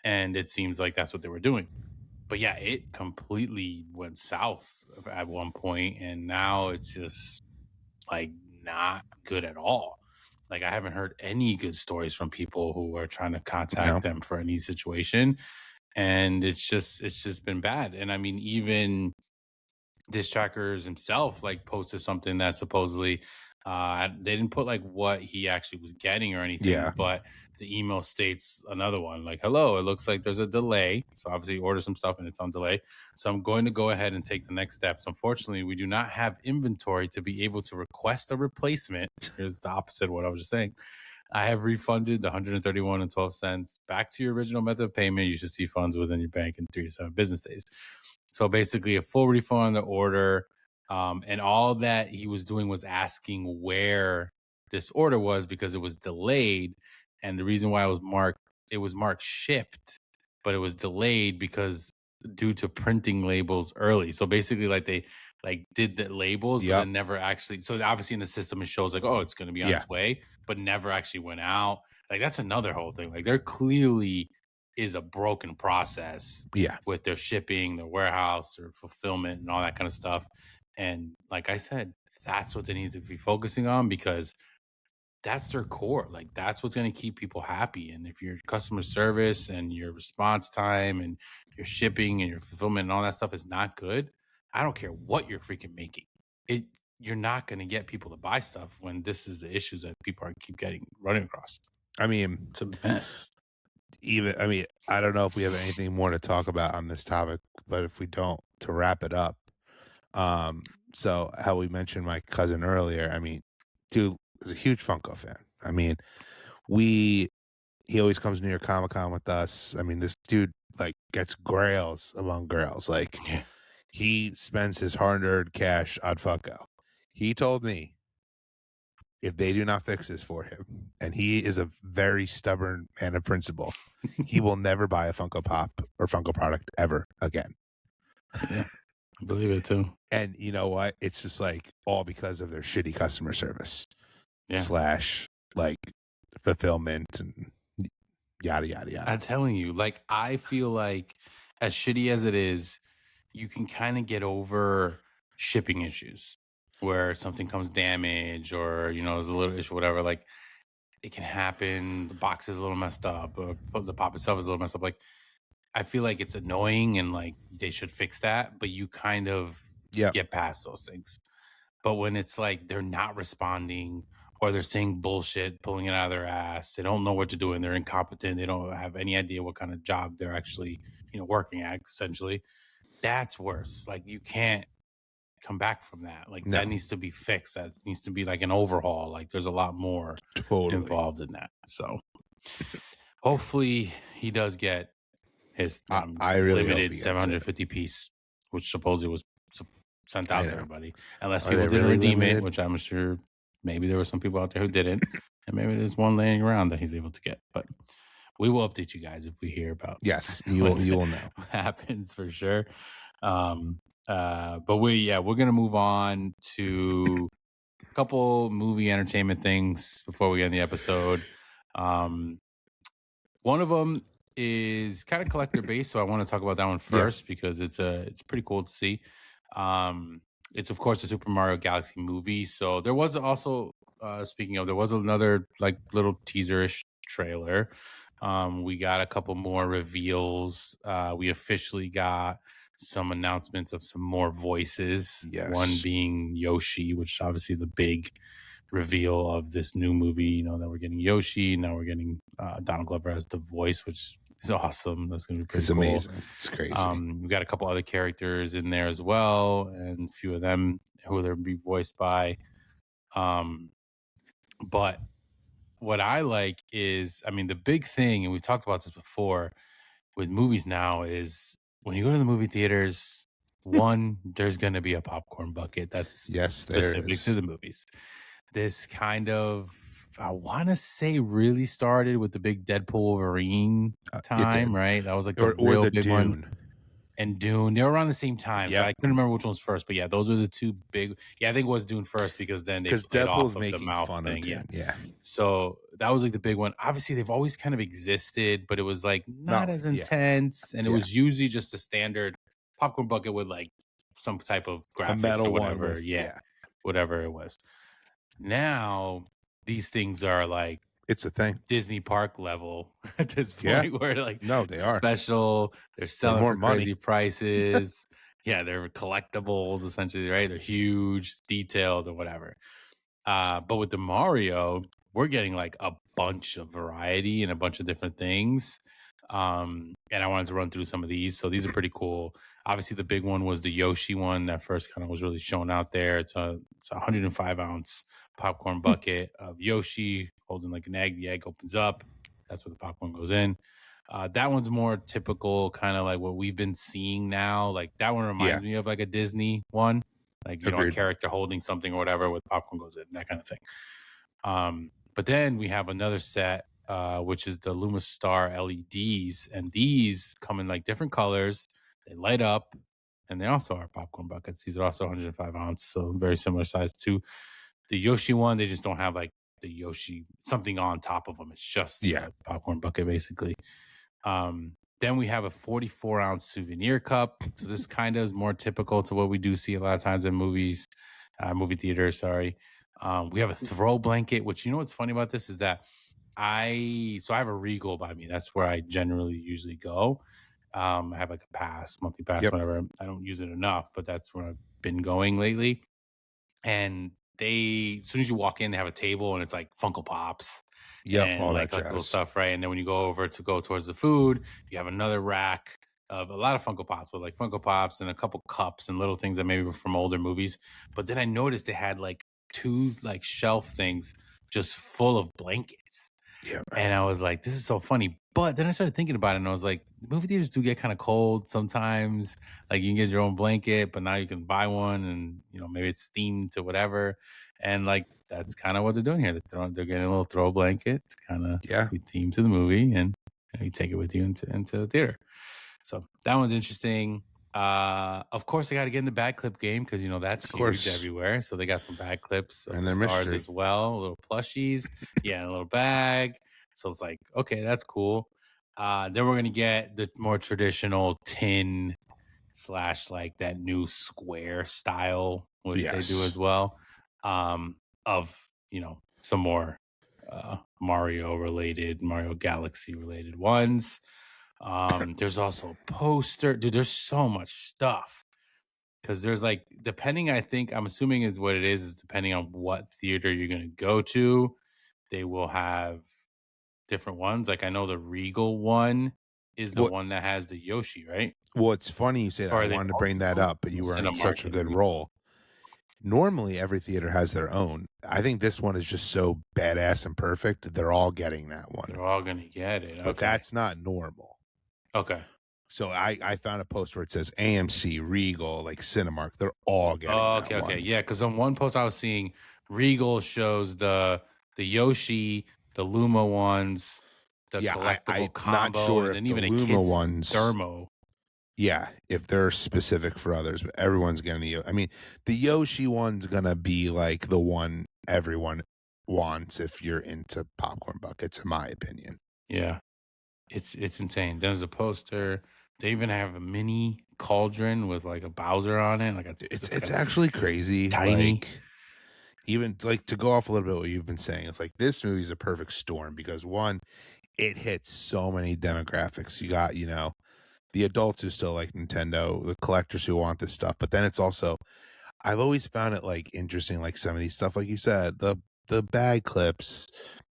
and it seems like that's what they were doing. But yeah, it completely went south at one point, and now it's just like not good at all. Like I haven't heard any good stories from people who are trying to contact No. them for any situation, and it's just been bad. And I mean, even Diss Trackers himself like posted something that supposedly they didn't put like what he actually was getting or anything, Yeah. but the email states another one like, hello, it looks like there's a delay, so obviously you order some stuff and it's on delay, so I'm going to go ahead and take the next steps. Unfortunately, we do not have inventory to be able to request a replacement. Here's the opposite of what I was just saying. I have refunded the 131 and 12 cents back to your original method of payment. You should see funds within your bank in 3 to 7 business days. So basically, a full refund on the order. And all that he was doing was asking where this order was because it was delayed, and the reason why it was marked shipped, but it was delayed because due to printing labels early. So basically, like they like did the labels, but Yep. then never actually. So obviously in the system it shows like, oh, it's going to be on Yeah. its way, but never actually went out. Like that's another whole thing. Like there clearly is a broken process Yeah. with their shipping, their warehouse, their fulfillment, and all that kind of stuff. And like I said, that's what they need to be focusing on because that's their core. Like that's what's going to keep people happy. And if your customer service and your response time and your shipping and your fulfillment and all that stuff is not good, I don't care what you're freaking making. It You're not going to get people to buy stuff when this is the issues that people are keep getting running across. I mean, It's a mess. I don't know if we have anything more to talk about on this topic, but if we don't, to wrap it up, so how we mentioned my cousin earlier, I mean, dude is a huge Funko fan. I mean, we he always comes to New York Comic Con with us. I mean, this dude like gets grails among girls. Like Yeah. he spends his hard-earned cash on Funko. He told me if they do not fix this for him, and he is a very stubborn man of principle, he will never buy a Funko Pop or Funko product ever again. Yeah. I believe it too. And you know what? It's just like all because of their shitty customer service Yeah. slash like fulfillment and yada yada I'm yada. telling you, like, I feel like as shitty as it is, you can kind of get over shipping issues where something comes damaged or, there's a little issue, whatever. Like, it can happen. The box is a little messed up or the pop itself is a little messed up. Like, I feel like it's annoying and like they should fix that, but you kind of Yep. get past those things. But when it's like they're not responding or they're saying bullshit, pulling it out of their ass, they don't know what to do and they're incompetent. They don't have any idea what kind of job they're actually, working at, essentially. That's worse. Like you can't come back from that. Like that No, needs to be fixed. That needs to be like an overhaul. Like there's a lot more totally. involved in that. So hopefully he does get his I really hope limited he gets it. 750 piece, which supposedly was sent I out to know. everybody, unless Are they people didn't really redeem it, limited? which I'm sure maybe there were some people out there who didn't, and maybe there's one laying around that he's able to get. But we will update you guys if we hear about Yes, you will. what You will know. happens for sure. But we're gonna move on to a couple movie entertainment things before we end the episode. One of them is kind of collector based, so I want to talk about that one Yeah. first because it's pretty cool to see. It's of course the Super Mario Galaxy movie. So there was also speaking of, there was another like little teaserish trailer. We got a couple more reveals. We officially got some announcements of some more voices. One Yes. being Yoshi, which is obviously the big reveal of this new movie. That we're getting Yoshi. Now we're getting Donald Glover as the voice, which is awesome. That's gonna be pretty It's cool. amazing. It's crazy. We got a couple other characters in there as well, and a few of them who they'll be voiced by. But what I like is, I mean, the big thing, and we talked about this before with movies now, is when you go to the movie theaters, one, there's going to be a popcorn bucket that's Yes, there specific to is. the movies. This kind of, I want to say, really started with the big Deadpool Wolverine It did. time, right? That was like the Or real the big one. Dune. And Dune, they were around the same time, so Yep. I couldn't remember which one was first. But yeah, those were the two big. Yeah, I think it was Dune first because then they Because played off Deadpool's of the making mouth fun of thing. Yeah, Dune. Yeah. so that was like the big one. Obviously, they've always kind of existed, but it was like not No. as Yeah. intense, and it Yeah. was usually just a standard popcorn bucket with like some type of A graphics metal or one whatever. with Yeah, whatever it was. Now these things are like It's a thing. Disney park level at this Yeah. point, where like No, they are. special, they're For selling more for money. crazy prices. Yeah, they're collectibles essentially, right? They're huge, detailed, or whatever. But with the Mario, we're getting like a bunch of variety and a bunch of different things. And I wanted to run through some of these. So these are pretty cool. Obviously, the big one was the Yoshi one that first kind of was really shown out there. It's a 105-ounce popcorn bucket of Yoshi holding like an egg. The egg opens up. That's where the popcorn goes in. That one's more typical, kind of like what we've been seeing now. Like that one Yeah. reminds me of like a Disney one, like a Agreed. character holding something or whatever with popcorn goes in, that kind of thing. But then we have another set, which is the Lumistar LEDs, and these come in like different colors. They light up, and they also are popcorn buckets. These are also 105 ounce, so very similar size to the Yoshi one. They just don't have like the Yoshi something on top of them. It's just Yeah. the popcorn bucket basically. Then we have a 44-ounce souvenir cup. So this kind of is more typical to what we do see a lot of times in movies, movie theaters. Sorry. We have a throw blanket, which you know what's funny about this is that I have a Regal by me. That's where I generally usually go. I have like a pass, monthly pass, Yep. whatever. I don't use it enough, but that's where I've been going lately. And they, as soon as you walk in, they have a table and it's like Funko Pops Yep. and All that like little jazz. stuff, right? And then when you go over to go towards the food, you have another rack of a lot of Funko Pops, but like Funko Pops and a couple cups and little things that maybe were from older movies. But then I noticed they had like two like shelf things just full of blankets. Yeah. And I was like, this is so funny. But then I started thinking about it and I was like, movie theaters do get kind of cold sometimes. Like you can get your own blanket, but now you can buy one and maybe it's themed to whatever. And like that's kind of what they're doing here. They're getting a little throw blanket to kind of Yeah. be themed to the movie and you take it with you into the theater. So that one's interesting. Of course, they got to get in the bag clip game because that's Of huge course. everywhere. So they got some bag clips of And the their stars mystery. as well, little plushies, yeah, and a little bag. So it's like, okay, that's cool. Then we're gonna get the more traditional tin slash like that new square style, which they do Yes. as well. Of some more Mario Galaxy related ones. There's also a poster. Dude, there's so much stuff. Because there's like, depending, I think, I'm assuming is what it is depending on what theater you're going to go to, they will have different ones. Like, I know the Regal one is the What one that has the Yoshi, right? well, it's funny you say that. Or I are they wanted to all bring that Regal? up, but The you were in Cinemark such a and good Regal. role. Normally, every theater has their own. I think this one is just so badass and perfect. They're all getting that one, They're all going to get it. but Okay. that's not normal. Okay. So I found a post where it says AMC, Regal, like Cinemark. They're all getting Oh, that okay. Okay. one. Yeah. Because on one post I was seeing Regal shows the Yoshi, the Luma ones, the Yeah, I'm collectible not combo, sure and if then the even a Luma kid's ones, thermo. yeah, if they're specific for others, but everyone's getting the. I mean, the Yoshi one's gonna be like the one everyone wants if you're into popcorn buckets, in my opinion. Yeah. It's insane. There's a poster. They even have a mini cauldron with like a Bowser on it. Like It's it's it's got actually crazy. tiny. Like even like to go off a little bit what you've been saying, it's like this movie's a perfect storm because one, it hits so many demographics. You got, the adults who still like Nintendo, the collectors who want this stuff, but then it's also I've always found it like interesting, like some of these stuff, like you said, the bag clips,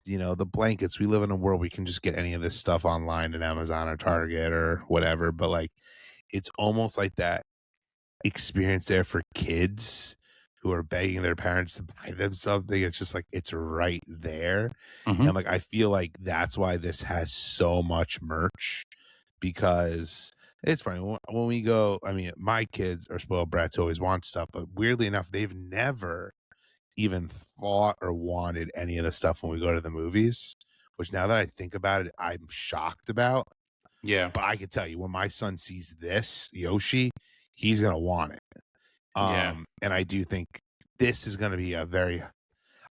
the blankets. We live in a world where you can just get any of this stuff online at Amazon or Target or whatever. But like it's almost like that experience there for kids who are begging their parents to buy them something. It's just like it's right there. Hmm. And like I feel like that's why this has so much merch because it's funny when we go. I mean, my kids are spoiled brats who always want stuff, but weirdly enough, they've never even thought or wanted any of the stuff when we go to the movies. Which now that I think about it, I'm shocked about. Yeah. But I can tell you, when my son sees this Yoshi, he's gonna want it. Yeah. And I do think this is gonna be a very.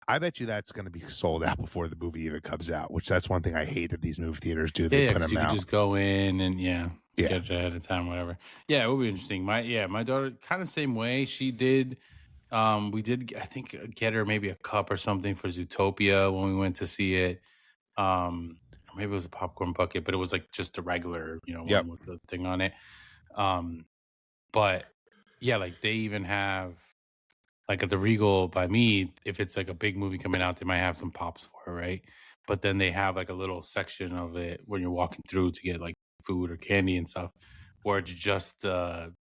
I bet you that's gonna be sold out before the movie even comes out. Which that's one thing I hate that these movie theaters do. Yeah, They yeah, put because them you could out. just go in and yeah, Yeah. get it ahead of time, whatever. Yeah, it would be interesting. My daughter kind of same way. She did we did I think get her maybe a cup or something for Zootopia when we went to see it. Or maybe it was a popcorn bucket, but it was like just a regular, Yep. one with the thing on it. Um, but yeah, like they even have like at the Regal by me, if it's like a big movie coming out, they might have some pops for it, right? But then they have like a little section of it when you're walking through to get like food or candy and stuff, where it's just the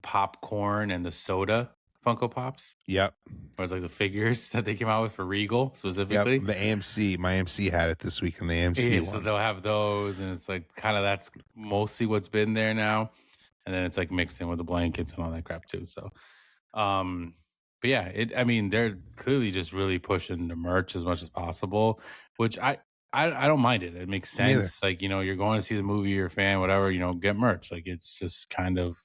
popcorn and the soda Funko Pops, Yep. or it's like the figures that they came out with for Regal Yep. specifically. The AMC, my AMC had it this week in the AMC Yeah, so one. they'll have those, and it's like kind of that's mostly what's been there now, and then it's like mixed in with the blankets and all that crap too. So, um, But yeah, I mean, they're clearly just really pushing the merch as much as possible, which I don't mind it. It makes Me neither. sense. Like, you're going to see the movie, you're a fan, whatever, get merch. Like, it's just kind of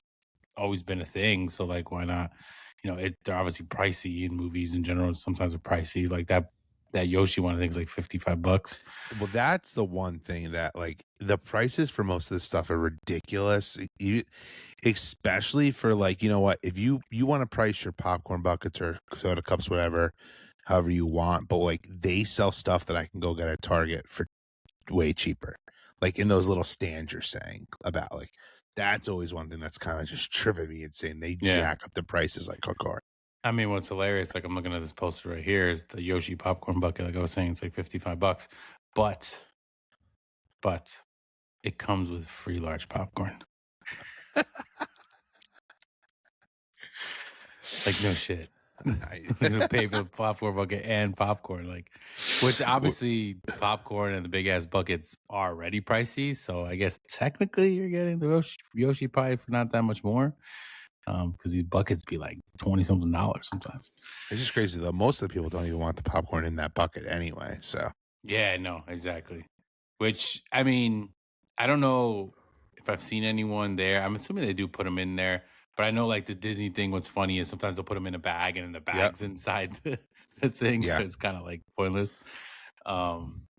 always been a thing. So like, why not? They're obviously pricey in movies in general. Sometimes they're pricey. Like that Yoshi one, I think is like $55. Well, that's the one thing that, like, the prices for most of this stuff are ridiculous, especially for, like, you know what? If you wanna price your popcorn buckets or soda cups, whatever, however you want, but, like, they sell stuff that I can go get at Target for way cheaper, like, in those little stands you're saying about, like, that's always one thing that's kinda just driven me insane. They Yeah. jack up the prices like hardcore. I mean, what's hilarious, like I'm looking at this poster right here, is the Yoshi popcorn bucket. Like I was saying, it's like $55, but but it comes with free large popcorn. Like no shit. I I was gonna pay for the popcorn bucket and popcorn, like, which w obviously popcorn and the big ass buckets are already pricey. So I guess technically you're getting the Yoshi pie for not that much more. Because these buckets be like 20 something dollars sometimes. It's just crazy, though. Most of the people don't even want the popcorn in that bucket anyway, so Yeah, no, exactly. Which, I mean, I don't know if I've seen anyone there. I'm assuming they do put them in there, but I know like the Disney thing, what's funny is sometimes they'll put them in a bag and then the yep, bag's inside the thing. So yeah. it's kind of like pointless.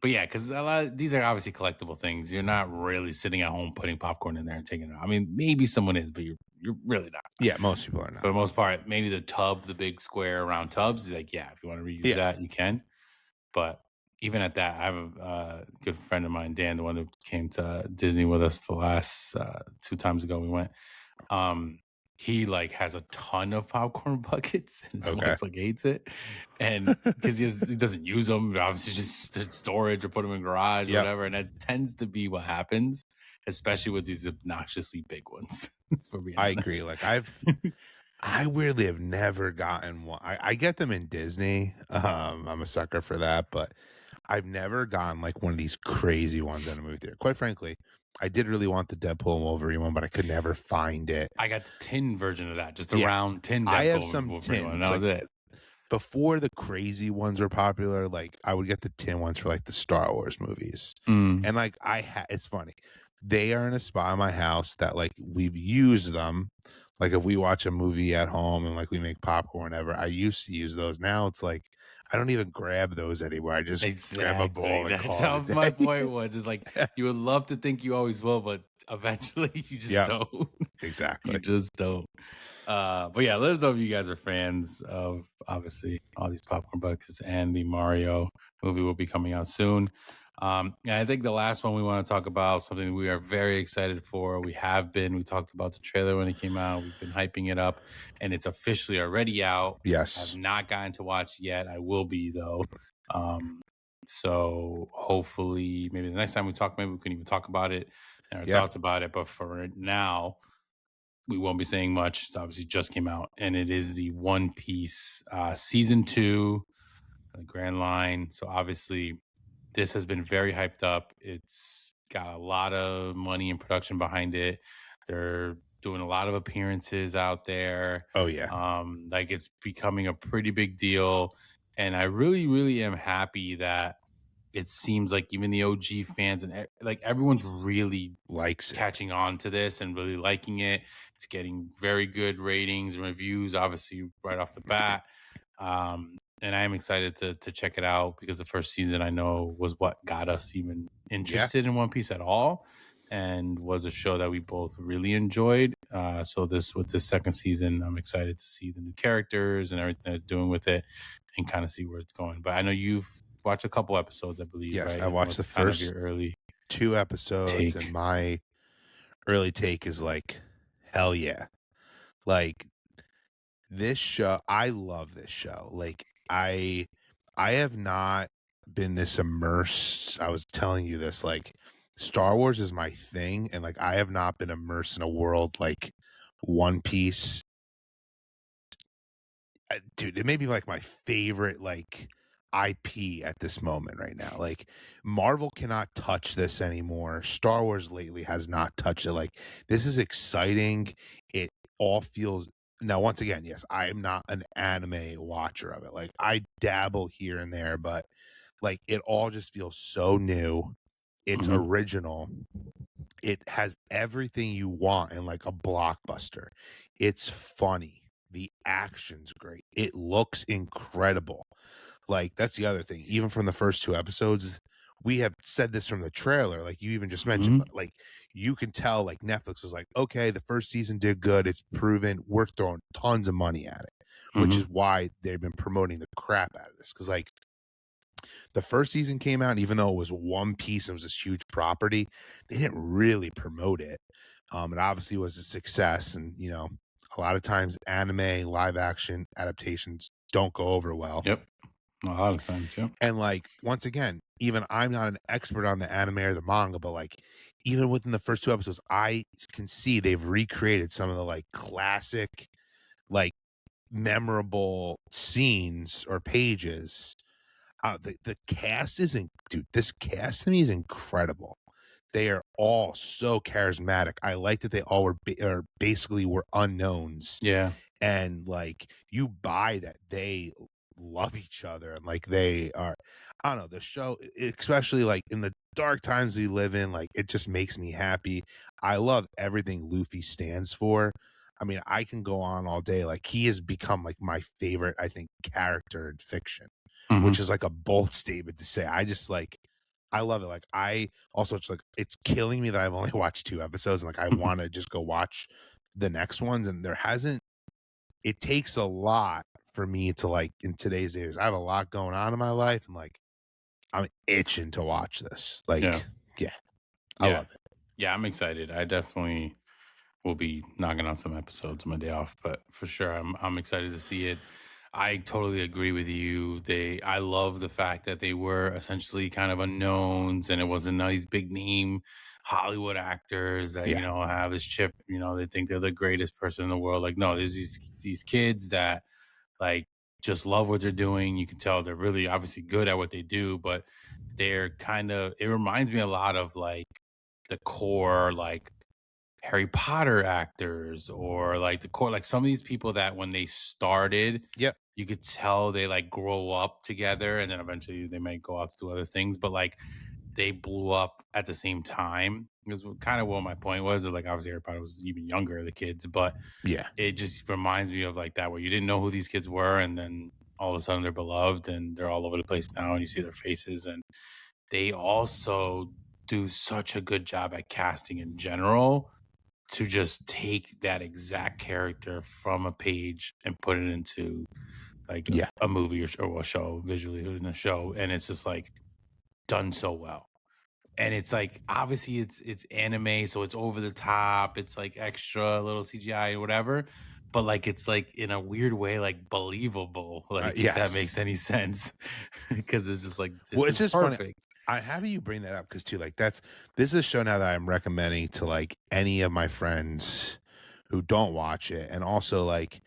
But yeah, because a lot these are obviously collectible things. You're not really sitting at home putting popcorn in there and taking it out. I mean, maybe someone is, but you're really not. Yeah, most people are For not. the most part, maybe the tub, the big square round tubs, like, yeah, if you want to reuse Yeah, that, you can. But even at that, I have a good friend of mine, Dan, the one who came to Disney with us the last 2 times ago we went. Um, he like has a ton of popcorn buckets, and his okay. wife like hates it, and because he doesn't use them, obviously just storage or put them in garage or Yep, whatever, and that tends to be what happens, especially with these obnoxiously big ones. For being I agree, honest, like, I weirdly have never gotten one. I get them in Disney, I'm a sucker for that, but I've never gotten, like, one of these crazy ones at a movie theater. Quite frankly, I did really want the Deadpool and Wolverine one, but I could never find it. I got the tin version of that, just a Yeah, round tin I have Deadpool some Wolverine one, and tins, that like, was it. before the crazy ones were popular, like, I would get the tin ones for, like, the Star Wars movies, Mm. and, like, it's funny. They are in a spot in my house that, like, we've used them. Like, if we watch a movie at home and, like, we make popcorn, whatever, I used to use those. Now it's like, I don't even grab those anymore. I just grab a Exactly. bowl and That's call it how a my day. point was. Is like you would love to think you always will, but eventually you just Yep, don't. You exactly. just don't. But yeah, let us know if you guys are fans of obviously all these popcorn buckets, and the Mario movie will be coming out soon. And I think the last one we want to talk about, something we are very excited for. We have been. We talked about the trailer when it came out. We've been hyping it up, and it's officially already out. I have Yes. not gotten to watch it yet. I will be though. Um, so hopefully, maybe the next time we talk, maybe we can even talk about it and our Yeah. thoughts about it. But for now, we won't be saying much. It's obviously just came out, and it is the One Piece season 2, the Grand Line. So obviously, this has been very hyped up. It's got a lot of money and production behind it. They're doing a lot of appearances out there. Oh, yeah. Like it's becoming a pretty big deal, and I really, really am happy that it seems like even the OG fans and like everyone's really Likes it. catching on to this and really liking it. It's getting very good ratings and reviews, obviously right off the bat. And I am excited to check it out because the first season I know was what got us even Yeah. interested in One Piece at all, and was a show that we both really enjoyed. So this with this second season, I'm excited to see the new characters and everything they're doing with it, and kind of see where it's going. But I know you've watched a couple episodes, I believe, Yes, right? I And watched the what's kind of your first early 2 episodes, and take? my early take is like, "Hell yeah." Like, this show, I love this show. Like, I have not been this immersed. I was telling you this, like, Star Wars is my thing, and, like, I have not been immersed in a world like One Piece. Dude, it may be, like, my favorite, like, IP at this moment right now. Like, Marvel cannot touch this anymore. Star Wars lately has not touched it. Like, this is exciting. It all feels Now, once again, yes, I am not an anime watcher of it. Like, I dabble here and there, but, like, it all just feels so new. It's Mhm. original. It has everything you want in, like, a blockbuster. It's funny. The action's great. It looks incredible. Like, that's the other thing. Even from the first 2 episodes, we have said this from the trailer, like you even just mentioned, Mhm. but, like, you can tell, like, Netflix was like, "Okay, the first season did good. It's proven. We're throwing tons of money at it," which is Mhm. why they've been promoting the crap out of this. Because like, the first season came out, and even though it was one piece, it was this huge property, they didn't really promote it. It obviously was a success, and, a lot of times anime live action adaptations don't go over well. Yep. A lot of times, yep. And, like, once again, even I'm not an expert on the anime or the manga, but, like, even within the first 2 episodes, I can see they've recreated some of the, like, classic, like, memorable scenes or pages. The cast is in dude, this cast to me is incredible. They are all so charismatic. I like that they all basically were unknowns, Yeah. and like you buy that they love each other, and like they are, I don't know, the show, especially like in the dark times we live in, like it just makes me happy. I love everything Luffy stands for. I mean, I can go on all day. Like, he has become like my favorite, I think, character in fiction, which Mhm. is like a bold statement to say. I love it. Like, I also, it's like it's killing me that I've only watched 2 episodes, and like I Mhm. want to just go watch the next ones, and there hasn't it takes a lot for me to, like, in today's days, I have a lot going on in my life, and, like, I'm itching to watch this. Yeah. Like, yeah, I Yeah. love it. Yeah, I'm excited. I definitely will be knocking out some episodes on my day off, but for sure, I'm excited to see it. I totally agree with you. I love the fact that they were essentially kind of unknowns, and it wasn't these big name Hollywood actors that Yeah, have this chip. They think they're the greatest person in the world. Like, no, there's these kids that like just love what they're doing. You can tell they're really obviously good at what they do, but they're kind of. It reminds me a lot of like the core like Harry Potter actors or like the core like some of these people that when they started, yep, you could tell they like grow up together and then eventually they might go out to do other things, but like they blew up at the same time. Because kind of what my point was. Like obviously Harry Potter was even younger, the kids, but yeah, it just reminds me of like that where you didn't know who these kids were and then all of a sudden they're beloved and they're all over the place now and you see their faces and they also do such a good job at casting in general to just take that exact character from a page and put it into like yeah, a movie or a show visually in a show, and it's just like done so well. And it's like obviously it's anime, so it's over the top. It's like extra little CGI or whatever, but like it's like in a weird way like believable. Like if that yes. makes any sense, because it's just like Well, this it's is just funny. perfect. I have you bring that up because too, like, this is a show now that I'm recommending to, like, any of my friends who don't watch it, and also, like,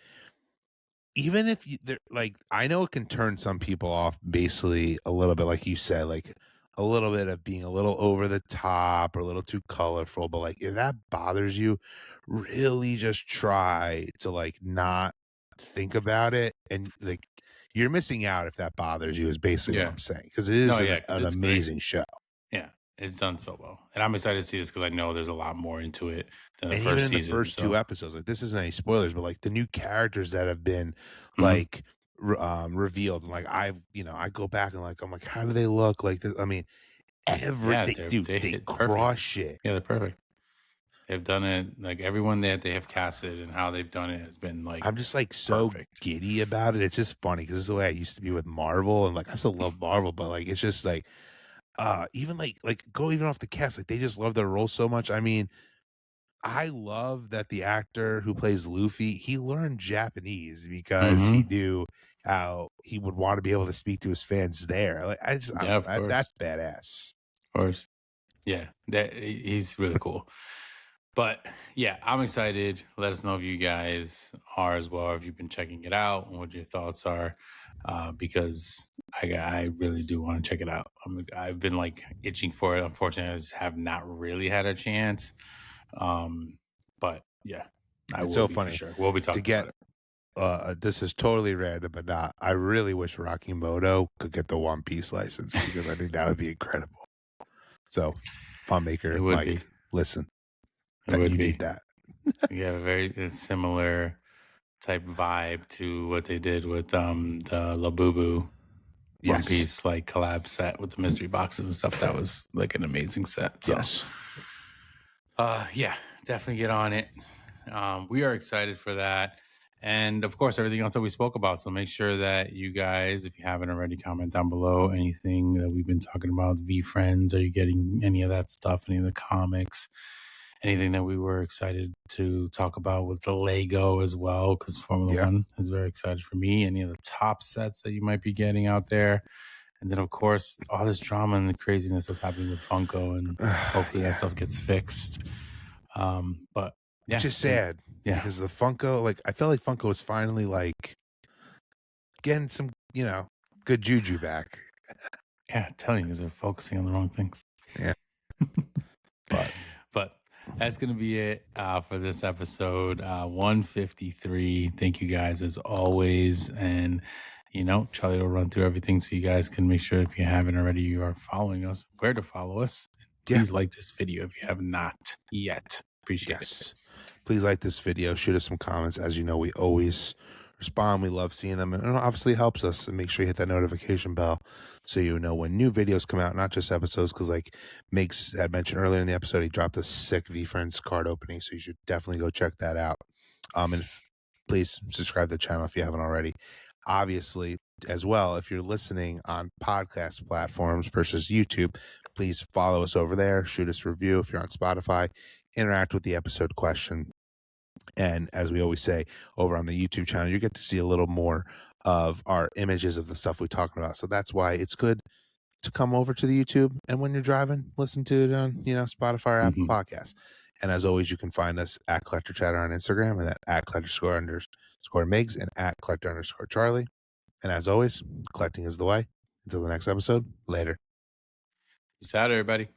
even if they're like, I know it can turn some people off basically a little bit, like you said, like a little bit of being a little over the top or a little too colorful. But like, if that bothers you, really just try to like not think about it. And like, you're missing out if that bothers you, is basically what Yeah. I'm saying. Cause it No, is yeah, because an it's great. amazing show. Yeah, it's done so well, and I'm excited to see this because I know there's a lot more into it than the And even first in the season. first 2 So, episodes, like, this isn't any spoilers, but, like, the new characters that have been, mhm. like, revealed, and, like, I go back and, like, I'm like, "How do they look?" Like, I mean, Yeah, they they hit perfect. crush it. Yeah, they're perfect. They've done it like everyone that they have casted and how they've done it has been like I'm just, like, so perfect. giddy about it. It's just funny because it's the way I used to be with Marvel, and, like, I still love Marvel, but, like, it's just, like, even, go even off the cast, like, they just love their role so much. I mean, I love that the actor who plays Luffy, he learned Japanese because he Hmm. knew how he would wanna be able to speak to his fans there. Like, I Yeah, don't of know, course, that's badass. of course. Yeah, he's really cool. But yeah, I'm excited. Let us know if you guys are as well, if you've been checking it out and what your thoughts are, because I really do want to check it out. I've been like itching for it. Unfortunately, I just have not really had a chance. Um, but yeah. I It's will so be for funny sure. We'll be to talking about get it. this is totally random, but not. I really wish Rocky Moto could get the One Piece license because I think that would be incredible. So, It Funmaker, would be. Mike, listen, It that would you be. need that. You have a very similar type vibe to what they did with the Labubu One Yes, Piece like collab set with the mystery boxes and stuff. That was like an amazing set. So yes, yeah, definitely get on it. We are excited for that. And of course, everything else that we spoke about. So make sure that you guys, if you haven't already, comment down below anything that we've been talking about. VeeFriends, are you getting any of that stuff? Any of the comics? Anything that we were excited to talk about with the Lego as well? Because Formula yeah, One is very excited for me. Any of the top sets that you might be getting out there? And then, of course, all this drama and the craziness that's happening with Funko, and hopefully that yeah. stuff gets fixed. But Which yeah, is sad yeah, because the Funko, like, I felt like Funko was finally like getting some, good juju back. yeah. Telling you, because they're focusing on the wrong things. Yeah, but But that's going to be it for this episode 153. Thank you guys as always. And, Charlie will run through everything so you guys can make sure if you haven't already, you are following us, where to follow us. yeah, Please like this video if you have not yet. Appreciate it. yes. Please like this video. Shoot us some comments. As you know, we always respond. We love seeing them. And it obviously helps us. And make sure you hit that notification bell so you know when new videos come out, not just episodes. Because, like Migs had mentioned earlier in the episode, he dropped a sick VeeFriends card opening. So you should definitely go check that out. And please subscribe to the channel if you haven't already. Obviously, as well, if you're listening on podcast platforms versus YouTube, please follow us over there. Shoot us a review if you're on Spotify. Interact with the episode question. And as we always say, over on the YouTube channel, you get to see a little more of our images of the stuff we're talking about. So that's why it's good to come over to the YouTube, and when you're driving, listen to it on, Spotify or Apple Mhm. Podcasts. And as always, you can find us at Collector Chatter on Instagram, and at Collector_underscore Migs, and at Collector_Charlie. Charlie. And as always, collecting is the way. Until the next episode, later. Peace out, everybody.